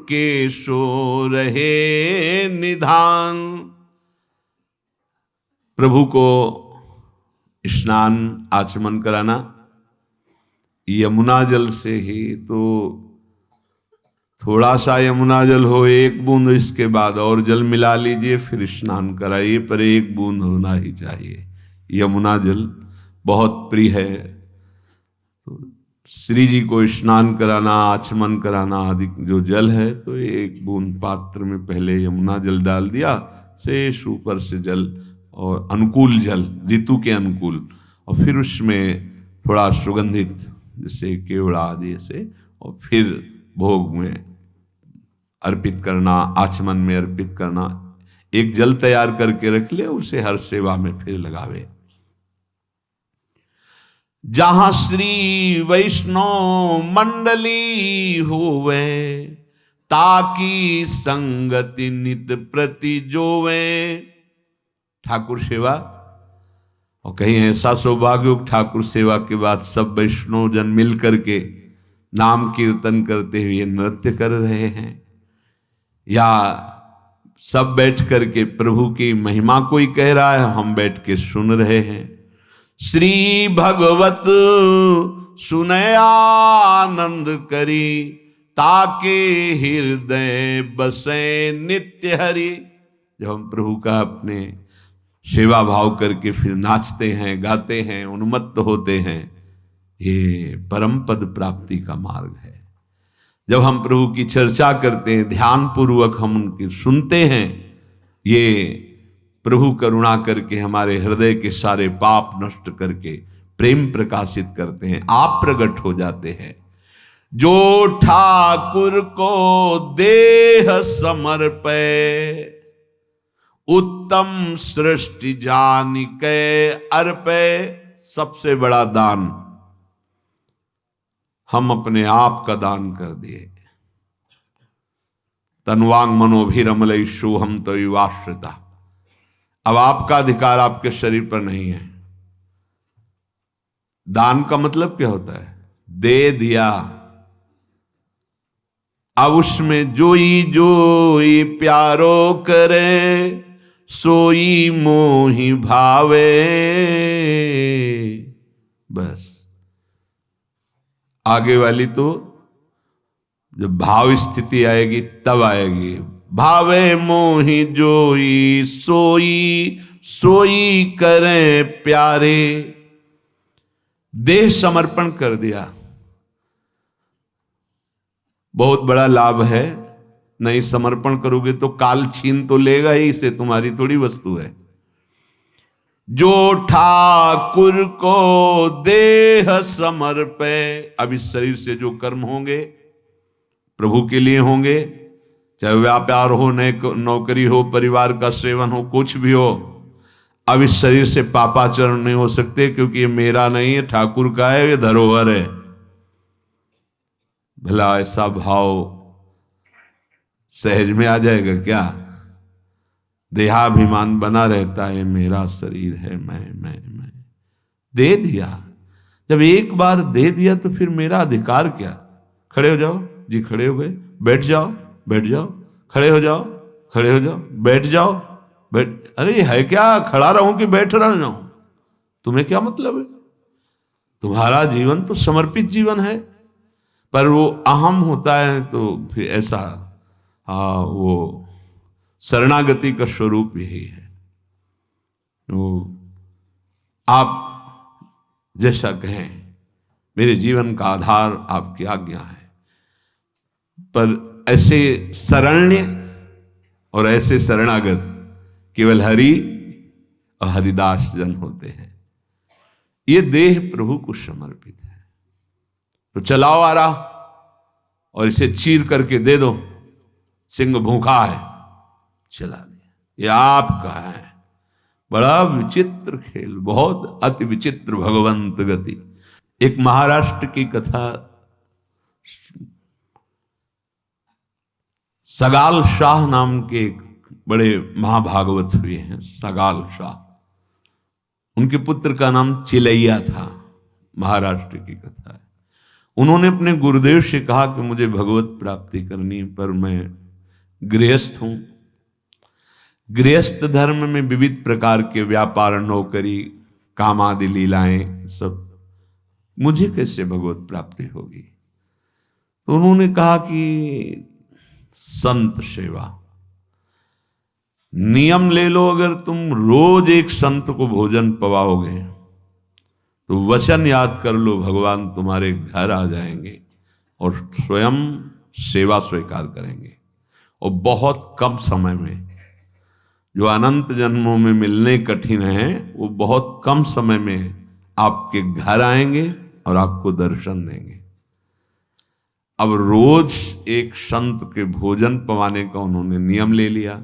Speaker 1: के सो रहे निधान। प्रभु को स्नान आचमन कराना यमुना जल से ही, तो थोड़ा सा यमुना जल हो, एक बूंद, इसके बाद और जल मिला लीजिए, फिर स्नान कराइए, पर एक बूंद होना ही चाहिए। यमुना जल बहुत प्रिय है। तो श्री जी को स्नान कराना, आचमन कराना आदि जो जल है, तो एक बूंद पात्र में पहले यमुना जल डाल दिया, शेष ऊपर से जल और अनुकूल जल, ऋतु के अनुकूल, और फिर उसमें थोड़ा सुगंधित जैसे केवड़ा आदि से, और फिर भोग में अर्पित करना, आचमन में अर्पित करना। एक जल तैयार करके रख ले, उसे हर सेवा में फिर लगावे। जहां श्री वैष्णव मंडली होवे, ताकि संगति नित प्रति जोवे। ठाकुर सेवा, और कहीं ऐसा सौभाग्य ठाकुर सेवा के बाद सब वैष्णव जन मिल करके नाम कीर्तन करते हुए नृत्य कर रहे हैं, या सब बैठ करके प्रभु की महिमा कोई कह रहा है, हम बैठ के सुन रहे हैं। श्री भगवत सुनय आनंद करी, ताके हृदय बसे नित्य हरि। जब हम प्रभु का अपने सेवा भाव करके फिर नाचते हैं, गाते हैं, उन्मत्त होते हैं, ये परम पद प्राप्ति का मार्ग है। जब हम प्रभु की चर्चा करते हैं, ध्यान पूर्वक हम उनकी सुनते हैं, ये प्रभु करुणा करके हमारे हृदय के सारे पाप नष्ट करके प्रेम प्रकाशित करते हैं, आप प्रकट हो जाते हैं। जो ठाकुर को देह समर्पे, उत्तम सृष्टि जान के अर्पे। सबसे बड़ा दान हम अपने आप का दान कर दिए। तन्वांग मनोभिरमलेषु हम तो युवाश्रिता। अब आपका अधिकार आपके शरीर पर नहीं है। दान का मतलब क्या होता है? दे दिया। अब उसमें जोई जोई प्यारो करे, सोई मोहि भावे। बस आगे वाली तो जब भाव स्थिति आएगी तब आएगी। भावे मोहि जोई सोई, सोई करें प्यारे। देह समर्पण कर दिया, बहुत बड़ा लाभ है। नहीं समर्पण करोगे तो काल छीन तो लेगा ही, इसे तुम्हारी थोड़ी वस्तु है। जो ठाकुर को देह समर्पे। अब इस शरीर से जो कर्म होंगे प्रभु के लिए होंगे, चाहे व्यापार हो, नौकरी हो, परिवार का सेवन हो, कुछ भी हो। अब इस शरीर से पापाचरण नहीं हो सकते, क्योंकि ये मेरा नहीं है, ठाकुर का है, ये धरोहर है। भला ऐसा भाव सहज में आ जाएगा क्या? देहाभिमान बना रहता है, मेरा शरीर है, मैं। दे दिया। जब एक बार दे दिया तो फिर मेरा अधिकार क्या? खड़े हो जाओ जी, खड़े हो गए। बैठ जाओ, बैठ जाओ। खड़े हो जाओ, खड़े हो जाओ। बैठ जाओ, बैठ। अरे है क्या खड़ा रहूं कि बैठ रह जाऊं? तुम्हें क्या मतलब है? तुम्हारा जीवन तो समर्पित जीवन है, पर वो अहम होता है तो फिर ऐसा, वो शरणागति का स्वरूप यही है। तो आप जैसा कहें, मेरे जीवन का आधार आपकी आज्ञा है। पर ऐसे शरण्य और ऐसे शरणागत केवल हरि और हरिदास जन होते हैं। ये देह प्रभु को समर्पित है। तो चलाओ आरा और इसे चीर करके दे दो, सिंह भूखा है, चला दिया, ये आपका है। बड़ा विचित्र खेल, बहुत अति विचित्र भगवंत गति। एक महाराष्ट्र की कथा, सगाल शाह नाम के एक बड़े महाभागवत हुए हैं। सगाल शाह, उनके पुत्र का नाम चिलैया था। महाराष्ट्र की कथा है। उन्होंने अपने गुरुदेव से कहा कि मुझे भगवत प्राप्ति करनी, पर मैं गृहस्थ हूं। गृहस्थ धर्म में विविध प्रकार के व्यापार, नौकरी, काम आदि लीलाएं सब, मुझे कैसे भगवत प्राप्ति होगी? तो उन्होंने कहा कि संत सेवा, नियम ले लो, अगर तुम रोज एक संत को भोजन पवाओगे तो वचन याद कर लो, भगवान तुम्हारे घर आ जाएंगे और स्वयं सेवा स्वीकार करेंगे। और बहुत कम समय में, जो अनंत जन्मों में मिलने कठिन है, वो बहुत कम समय में आपके घर आएंगे और आपको दर्शन देंगे। अब रोज एक संत के भोजन पवाने का उन्होंने नियम ले लिया।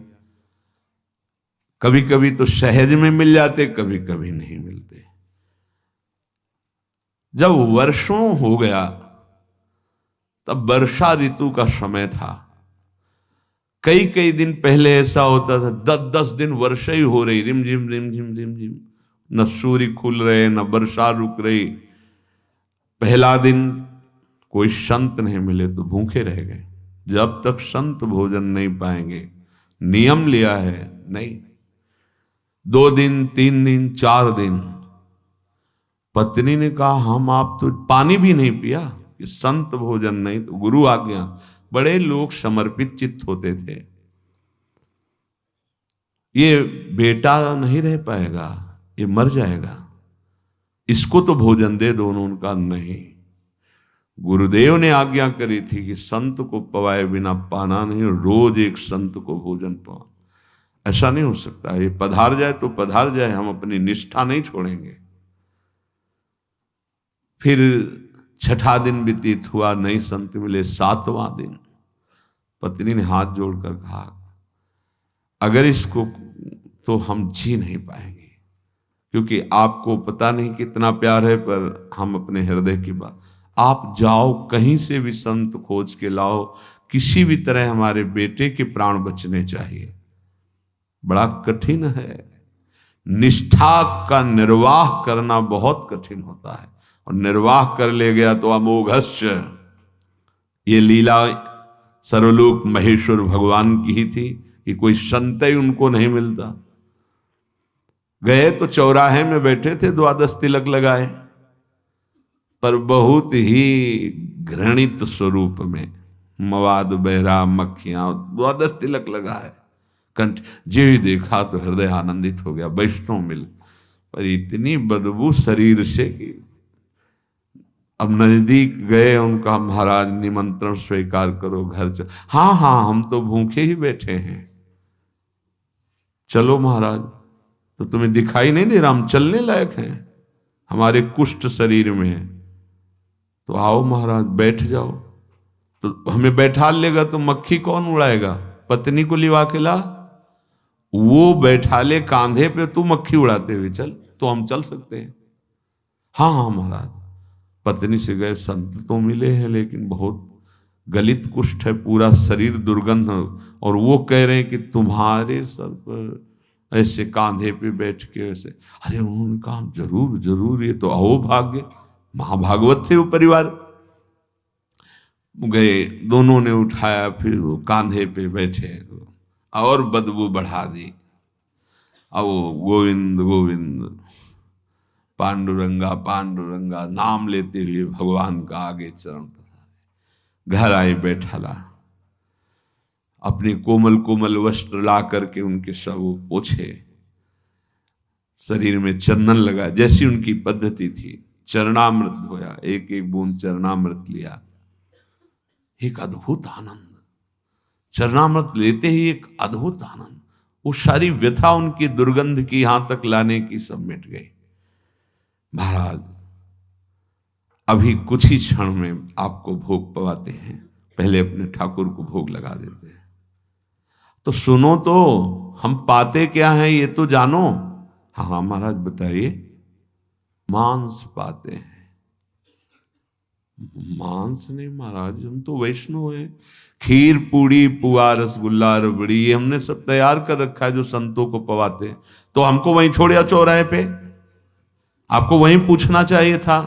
Speaker 1: कभी कभी तो सहज में मिल जाते, कभी कभी नहीं मिलते। जब वर्षों हो गया, तब वर्षा ऋतु का समय था। कई कई दिन पहले ऐसा होता था, 10-10 दिन वर्षा ही हो रही, रिम झिम रिम झिम रिम झिम, न सूर्य खुल रहे न वर्षा रुक रही। पहला दिन कोई संत नहीं मिले तो भूखे रह गए। जब तक संत भोजन नहीं पाएंगे, नियम लिया है नहीं। 2 दिन, 3 दिन, 4 दिन, पत्नी ने कहा हम आप तो पानी भी नहीं पिया कि संत भोजन नहीं तो गुरु आज्ञा। बड़े लोग समर्पित चित्त होते थे। ये बेटा नहीं रह पाएगा, ये मर जाएगा, इसको तो भोजन दे दो। उनका नहीं, गुरुदेव ने आज्ञा करी थी कि संत को पवाए बिना पाना नहीं, रोज एक संत को भोजन पवा। ऐसा नहीं हो सकता, ये पधार जाए तो पधार जाए, हम अपनी निष्ठा नहीं छोड़ेंगे। फिर 6ठा दिन व्यतीत हुआ, नहीं संत मिले। 7वां दिन पत्नी ने हाथ जोड़कर कहा अगर इसको तो हम जी नहीं पाएंगे, क्योंकि आपको पता नहीं कितना प्यार है, पर हम अपने हृदय की बात, आप जाओ कहीं से भी संत खोज के लाओ, किसी भी तरह हमारे बेटे के प्राण बचने चाहिए। बड़ा कठिन है, निष्ठा का निर्वाह करना बहुत कठिन होता है। और निर्वाह कर ले गया तो अमोघस्य। ये लीला सर्वलोक महेश्वर भगवान की ही थी कि कोई संत ही उनको नहीं मिलता। गए तो चौराहे में बैठे थे, 12 तिलक लगाए, पर बहुत ही घृणित स्वरूप में, मवाद, बहरा, मक्खियां, 12 तिलक लगाए कंठ। जो ही देखा तो हृदय आनंदित हो गया, वैष्णव मिल। पर इतनी बदबू शरीर से कि अब नजदीक गए, उनका महाराज निमंत्रण स्वीकार करो, घर चल। हाँ हाँ, हम तो भूखे ही बैठे हैं, चलो महाराज। तो तुम्हें दिखाई नहीं दे रहा हम चलने लायक हैं, हमारे कुष्ठ शरीर में है, तो आओ महाराज बैठ जाओ। तो हमें बैठा लेगा तो मक्खी कौन उड़ाएगा? पत्नी को लिवा के ला, वो बैठा ले कांधे पे, तू मक्खी उड़ाते हुए चल, तो हम चल सकते हैं। हाँ हाँ महाराज। पत्नी से गए, संत तो मिले हैं लेकिन बहुत गलित कुष्ठ है, पूरा शरीर दुर्गंध, और वो कह रहे हैं कि तुम्हारे सर पर ऐसे कांधे पे बैठ के ऐसे। अरे उन्होंने कहा जरूर जरूर, ये तो अहोभाग्य, महाभागवत थे वो परिवार। गए, दोनों ने उठाया, फिर वो कांधे पे बैठे और बदबू बढ़ा दी। अब गोविंद गोविंद, पांडुरंगा पांडुरंगा नाम लेते हुए भगवान का आगे चरण पधारे। घर आए बैठला, अपने कोमल कोमल वस्त्र ला करके उनके सब पोछे, शरीर में चंदन लगा, जैसी उनकी पद्धति थी। चरणामृत धोया, एक एक बूंद चरणामृत लिया। एक अद्भुत आनंद, चरणामृत लेते ही एक अद्भुत आनंद। वो सारी व्यथा उनकी दुर्गंध की यहां तक लाने की सब मिट गई। महाराज अभी कुछ ही क्षण में आपको भोग पवाते हैं, पहले अपने ठाकुर को भोग लगा देते हैं। तो सुनो तो, हम पाते क्या हैं ये तो जानो। हाँ महाराज बताइए। मांस पाते हैं। मांस नहीं महाराज, हम तो वैष्णव हैं। खीर पूड़ी पुआ रसगुल्ला रबड़ी ये हमने सब तैयार कर रखा है जो संतों को पवाते हैं। तो हमको वहीं छोड़िया चौराहे पे, आपको वहीं पूछना चाहिए था।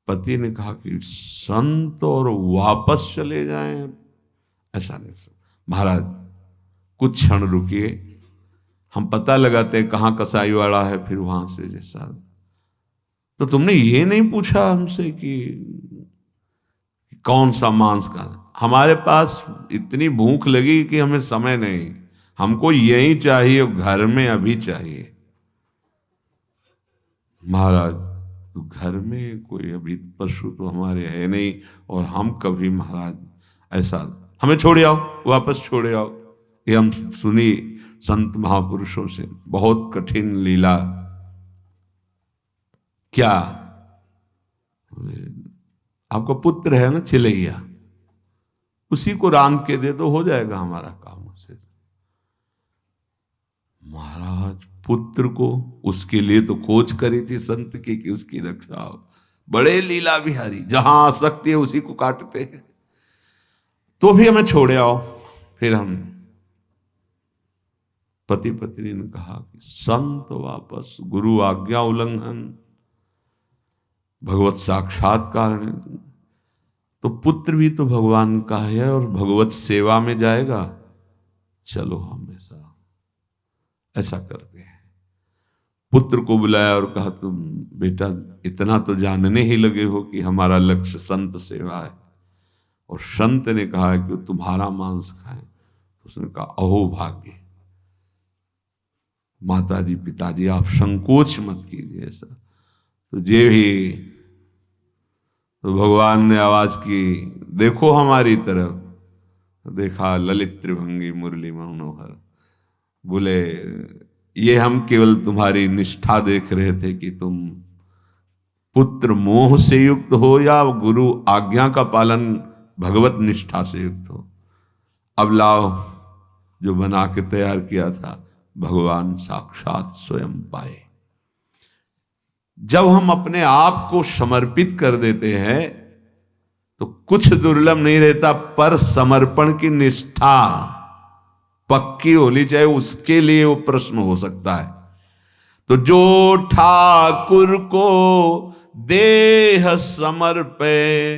Speaker 1: पति ने कहा कि संत और वापस चले जाएं, ऐसा नहीं। महाराज कुछ क्षण रुकिए, हम पता लगाते हैं कहां कसाईवाड़ा है, फिर वहां से जैसा। तो तुमने ये नहीं पूछा हमसे कि कौन सा मांस का। हमारे पास इतनी भूख लगी कि हमें समय नहीं, हमको यही चाहिए, घर में अभी चाहिए। महाराज तो घर में कोई अभी पशु तो हमारे है नहीं, और हम कभी महाराज ऐसा, हमें छोड़ आओ, वापस छोड़ आओ। ये हम सुनी संत महापुरुषों से, बहुत कठिन लीला। क्या आपका पुत्र है ना चिलैया, उसी को रांध के दे दो, हो जाएगा हमारा काम उससे। महाराज पुत्र को, उसके लिए तो खोज करी थी संत की कि उसकी रक्षा हो। बड़े लीला बिहारी, जहां आ सकती है उसी को काटते हैं। तो भी हमें छोड़े आओ। फिर हम पति पत्नी ने कहा कि संत वापस, गुरु आज्ञा उल्लंघन, भगवत साक्षात्कार। तो पुत्र भी तो भगवान का है और भगवत सेवा में जाएगा। चलो हम ऐसा करते हैं। पुत्र को बुलाया और कहा तुम बेटा इतना तो जानने ही लगे हो कि हमारा लक्ष्य संत सेवा है, और संत ने कहा कि तुम्हारा मांस खाएं। तो उसने कहा अहो भाग्य, माताजी पिताजी आप संकोच मत कीजिए ऐसा। तो जे भी, तो भगवान ने आवाज की, देखो हमारी तरफ। देखा ललित त्रिभंगी मुरली मनोहर। बोले ये हम केवल तुम्हारी निष्ठा देख रहे थे कि तुम पुत्र मोह से युक्त हो या गुरु आज्ञा का पालन भगवत निष्ठा से युक्त हो। अब लाओ, जो बना के तैयार किया था भगवान साक्षात स्वयं पाए। जब हम अपने आप को समर्पित कर देते हैं तो कुछ दुर्लभ नहीं रहता, पर समर्पण की निष्ठा पक्की होनी चाहिए, उसके लिए वो प्रश्न हो सकता है। तो जो ठाकुर को देह समर्पे,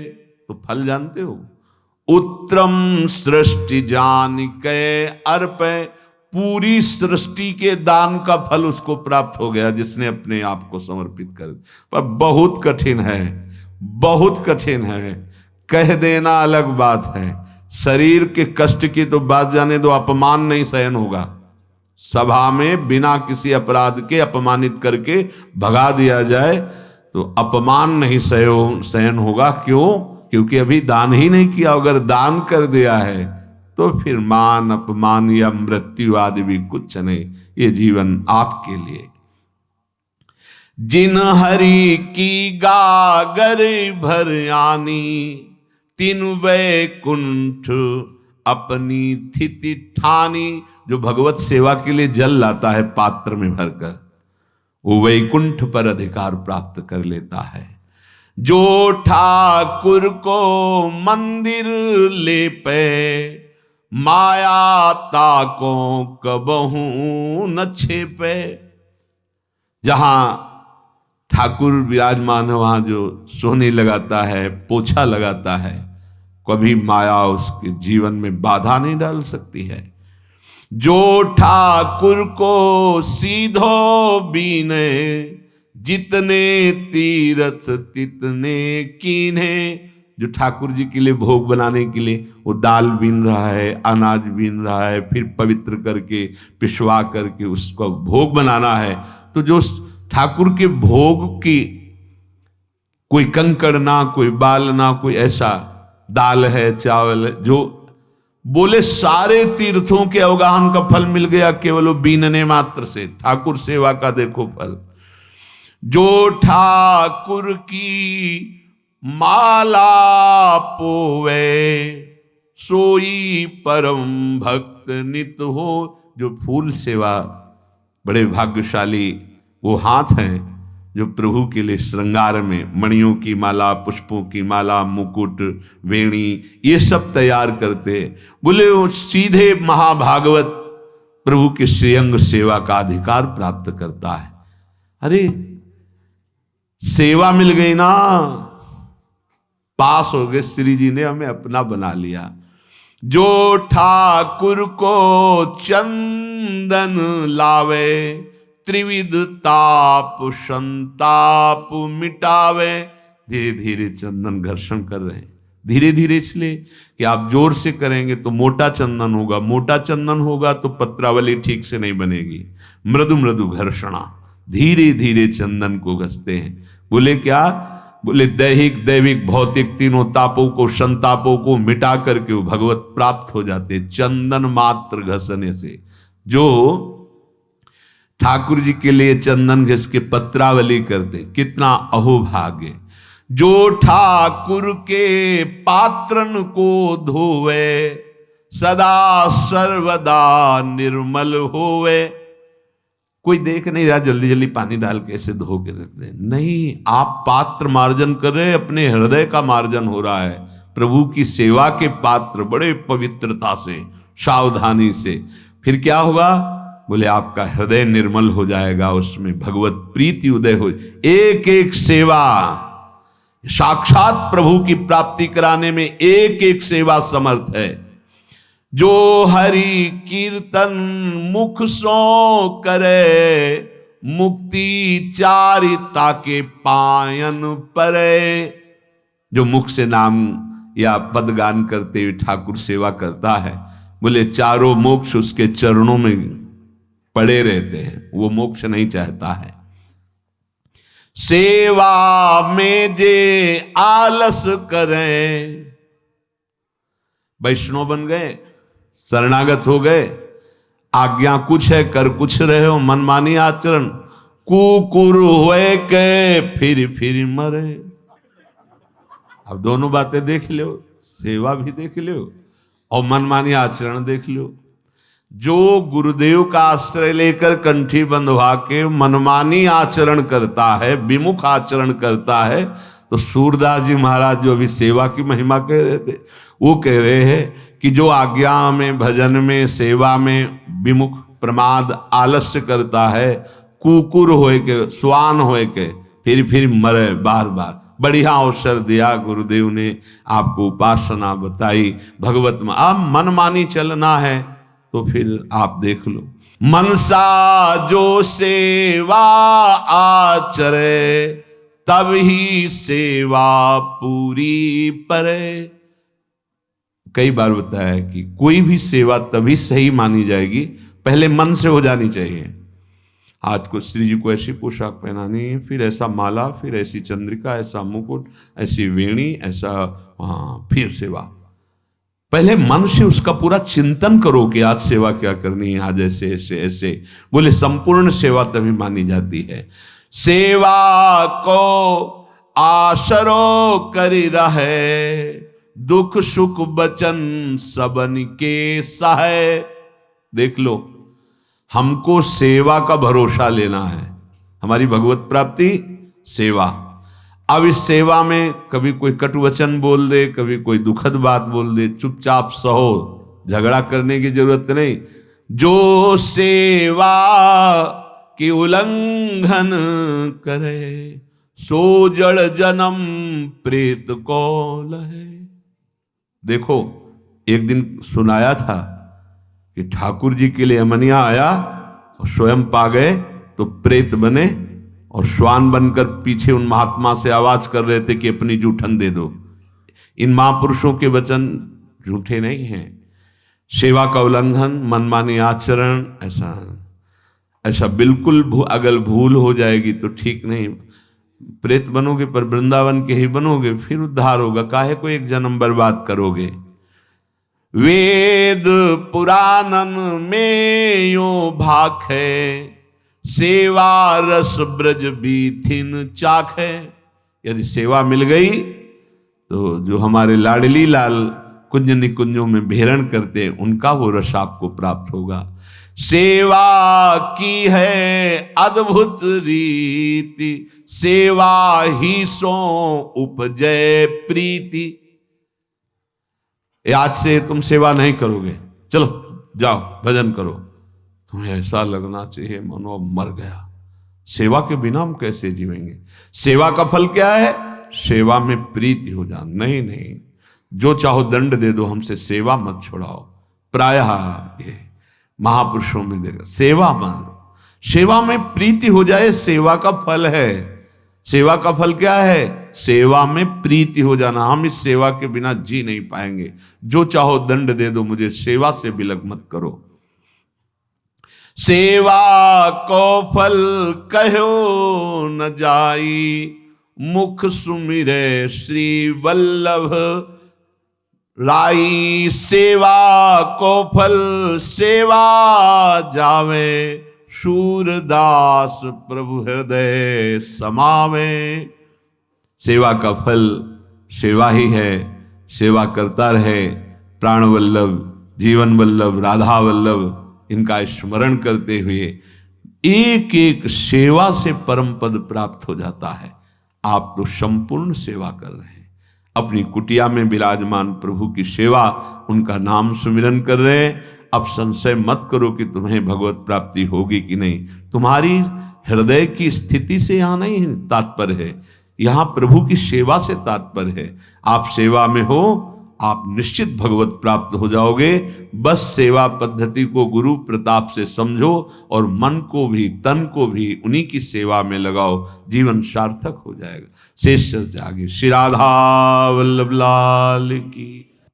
Speaker 1: तो फल जानते हो, उत्तम सृष्टि जान के अर्पे, पूरी सृष्टि के दान का फल उसको प्राप्त हो गया जिसने अपने आप को समर्पित कर। पर बहुत कठिन है, बहुत कठिन है। कह देना अलग बात है, शरीर के कष्ट की तो बात जाने दो, अपमान नहीं सहन होगा। सभा में बिना किसी अपराध के अपमानित करके भगा दिया जाए तो अपमान नहीं सहन होगा। क्यों? क्योंकि अभी दान ही नहीं किया। अगर दान कर दिया है तो फिर मान अपमान या मृत्यु आदि भी कुछ नहीं। ये जीवन आपके लिए। जिन हरि की गागर भर आनी, तीन वैकुंठ अपनी स्थिति ठानी। जो भगवत सेवा के लिए जल लाता है पात्र में भरकर, वो वैकुंठ पर अधिकार प्राप्त कर लेता है। जो ठाकुर को मंदिर ले पे, माया ताको कबहू न छेपे। जहां ठाकुर विराजमान है वहां जो सोने लगाता है, पोछा लगाता है, कभी माया उसके जीवन में बाधा नहीं डाल सकती है। जो ठाकुर को सीधो बीने, जितने तीरथ तितने कीन्हे। जो ठाकुर जी के लिए भोग बनाने के लिए वो दाल बीन रहा है, अनाज बीन रहा है, फिर पवित्र करके पिसवा करके उसको भोग बनाना है। तो जो ठाकुर के भोग की कोई कंकड़ ना, कोई बाल ना, कोई ऐसा दाल है, चावल है, जो बोले सारे तीर्थों के अवगाहन का फल मिल गया केवल वो बीनने मात्र से। ठाकुर सेवा का देखो फल। जो ठाकुर की माला पोवे सोई परम भक्त नित हो। जो फूल सेवा, बड़े भाग्यशाली वो हाथ हैं जो प्रभु के लिए श्रृंगार में मणियों की माला, पुष्पों की माला, मुकुट, वेणी ये सब तैयार करते। बोले वो सीधे महाभागवत प्रभु के श्रेयंग सेवा का अधिकार प्राप्त करता है। अरे सेवा मिल गई ना, पास हो गए, श्री जी ने हमें अपना बना लिया। जो ठाकुर को चंदन लावे त्रिविध ताप संताप मिटावे। धीरे धीरे चंदन घर्षण कर रहे हैं, धीरे धीरे, इसलिए कि आप जोर से करेंगे तो मोटा चंदन होगा, मोटा चंदन होगा तो पत्रावली ठीक से नहीं बनेगी। मृदु मृदु घर्षणा, धीरे धीरे चंदन को घसते हैं। बोले क्या? बोले दैहिक दैविक भौतिक तीनों तापों को, संतापों को मिटा करके वो भगवत प्राप्त हो जाते चंदन मात्र घसने से। जो ठाकुर जी के लिए चंदन घिस के पत्रावली करते, कितना अहोभाग्य। जो ठाकुर के पात्रन को धोवे सदा सर्वदा निर्मल होवे। कोई देख नहीं रहा, जल्दी जल्दी पानी डाल के ऐसे धो के रख दे, नहीं, आप पात्र मार्जन कर रहे, अपने हृदय का मार्जन हो रहा है। प्रभु की सेवा के पात्र बड़े पवित्रता से, सावधानी से, फिर क्या होगा? बोले आपका हृदय निर्मल हो जाएगा, उसमें भगवत प्रीति उदय हो। एक एक सेवा साक्षात प्रभु की प्राप्ति कराने में एक एक सेवा समर्थ है। जो हरि कीर्तन मुख सो करे मुक्ति चारिता के पायन परे। जो मुख से नाम या पदगान करते हुए ठाकुर सेवा करता है, बोले चारों मोक्ष उसके चरणों में पड़े रहते हैं, वो मोक्ष नहीं चाहता है। सेवा में जे आलस करें, वैष्णव बन गए, शरणागत हो गए, आज्ञा कुछ है कर कुछ रहे हो, मनमानी आचरण, कुकुर हुए के फिर मरे। अब दोनों बातें देख लो, सेवा भी देख लो और मनमानी आचरण देख लो। जो गुरुदेव का आश्रय लेकर कंठी बंधवा के मनमानी आचरण करता है, विमुख आचरण करता है, तो सूरदास जी महाराज जो अभी सेवा की महिमा कह रहे थे, वो कह रहे हैं कि जो आज्ञा में, भजन में, सेवा में विमुख, प्रमाद, आलस्य करता है, कुकुर होए के, स्वान होए के फिर मरे बार बार। बढ़िया अवसर दिया गुरुदेव ने, आपको उपासना बताई भगवत में। अब मनमानी चलना है तो फिर आप देख लो। मनसा जो सेवा आचरे तब ही सेवा पूरी परे। कई बार बताया है कि कोई भी सेवा तभी सही मानी जाएगी, पहले मन से हो जानी चाहिए। आज को श्री जी को ऐसी पोशाक पहनानी है, फिर ऐसा माला, फिर ऐसी चंद्रिका, ऐसा मुकुट, ऐसी वेणी, ऐसा फिर सेवा। पहले मन से उसका पूरा चिंतन करो कि आज सेवा क्या करनी है, आज ऐसे ऐसे ऐसे। बोले संपूर्ण सेवा तभी मानी जाती है। सेवा को आसरो करी रहे दुख सुख बचन सबन के सहाय। देख लो, हमको सेवा का भरोसा लेना है, हमारी भगवत प्राप्ति सेवा। अब इस सेवा में कभी कोई कटु वचन बोल दे, कभी कोई दुखद बात बोल दे, चुपचाप सहो, झगड़ा करने की जरूरत नहीं। जो सेवा की उल्लंघन करे सो जड़ जन्म प्रेत को लहे। देखो, एक दिन सुनाया था कि ठाकुर जी के लिए अमनिया आया और स्वयं पा गए तो प्रेत बने और श्वान बनकर पीछे उन महात्मा से आवाज कर रहे थे कि अपनी जूठन दे दो। इन महापुरुषों के वचन झूठे नहीं हैं। सेवा का उल्लंघन, मनमानी आचरण, ऐसा बिल्कुल अगर भूल हो जाएगी तो ठीक नहीं। प्रेत बनोगे पर वृंदावन के ही बनोगे, फिर उद्धार होगा। काहे को एक जन्म बर्बाद करोगे। वेद पुराणन में यो भाख है, सेवा रस ब्रज बीथिन चाख है। यदि सेवा मिल गई तो जो हमारे लाडली लाल कुंज निकुंजों में भेरण करते उनका वो रस आपको प्राप्त होगा। सेवा की है अद्भुत रीति, सेवा ही सो उपजय प्रीति। आज से तुम सेवा नहीं करोगे, चलो जाओ भजन करो। तुम्हें ऐसा लगना चाहिए मानो मर गया। सेवा के बिना हम कैसे जीवेंगे। सेवा का फल क्या है? सेवा में प्रीति हो जाना। नहीं, जो चाहो दंड दे दो, हमसे सेवा मत छुड़ाओ। प्रायः ये महापुरुषों में देखा, सेवा में प्रीति हो जाए, सेवा का फल है। सेवा का फल क्या है? सेवा में प्रीति हो जाना। हम इस सेवा के बिना जी नहीं पाएंगे। जो चाहो दंड दे दो, मुझे सेवा से विलग मत करो। सेवा को फल कहो न जाई, मुख सुमिरे श्री वल्लभ राई। सेवा को फल सेवा जावे, शूरदास प्रभु हृदय समावे। सेवा का फल सेवा ही है। सेवा करता रहे। प्राण वल्लभ, जीवन वल्लभ, राधा वल्लभ, इनका स्मरण करते हुए एक एक सेवा से परम पद प्राप्त हो जाता है। आप तो संपूर्ण सेवा कर रहे हैं। अपनी कुटिया में विराजमान प्रभु की सेवा, उनका नाम सुमिरन कर रहे हैं। अब संशय मत करो कि तुम्हें भगवत प्राप्ति होगी कि नहीं। तुम्हारी हृदय की स्थिति से यहां नहीं तात्पर्य है, यहां प्रभु की सेवा से तात्पर्य है। आप सेवा में हो, आप निश्चित भगवत प्राप्त हो जाओगे। बस सेवा पद्धति को गुरु प्रताप से समझो और मन को भी तन को भी उन्हीं की सेवा में लगाओ। जीवन सार्थक हो जाएगा। शेष चर्चा आगे। श्री राधा वल्लभ लाल की।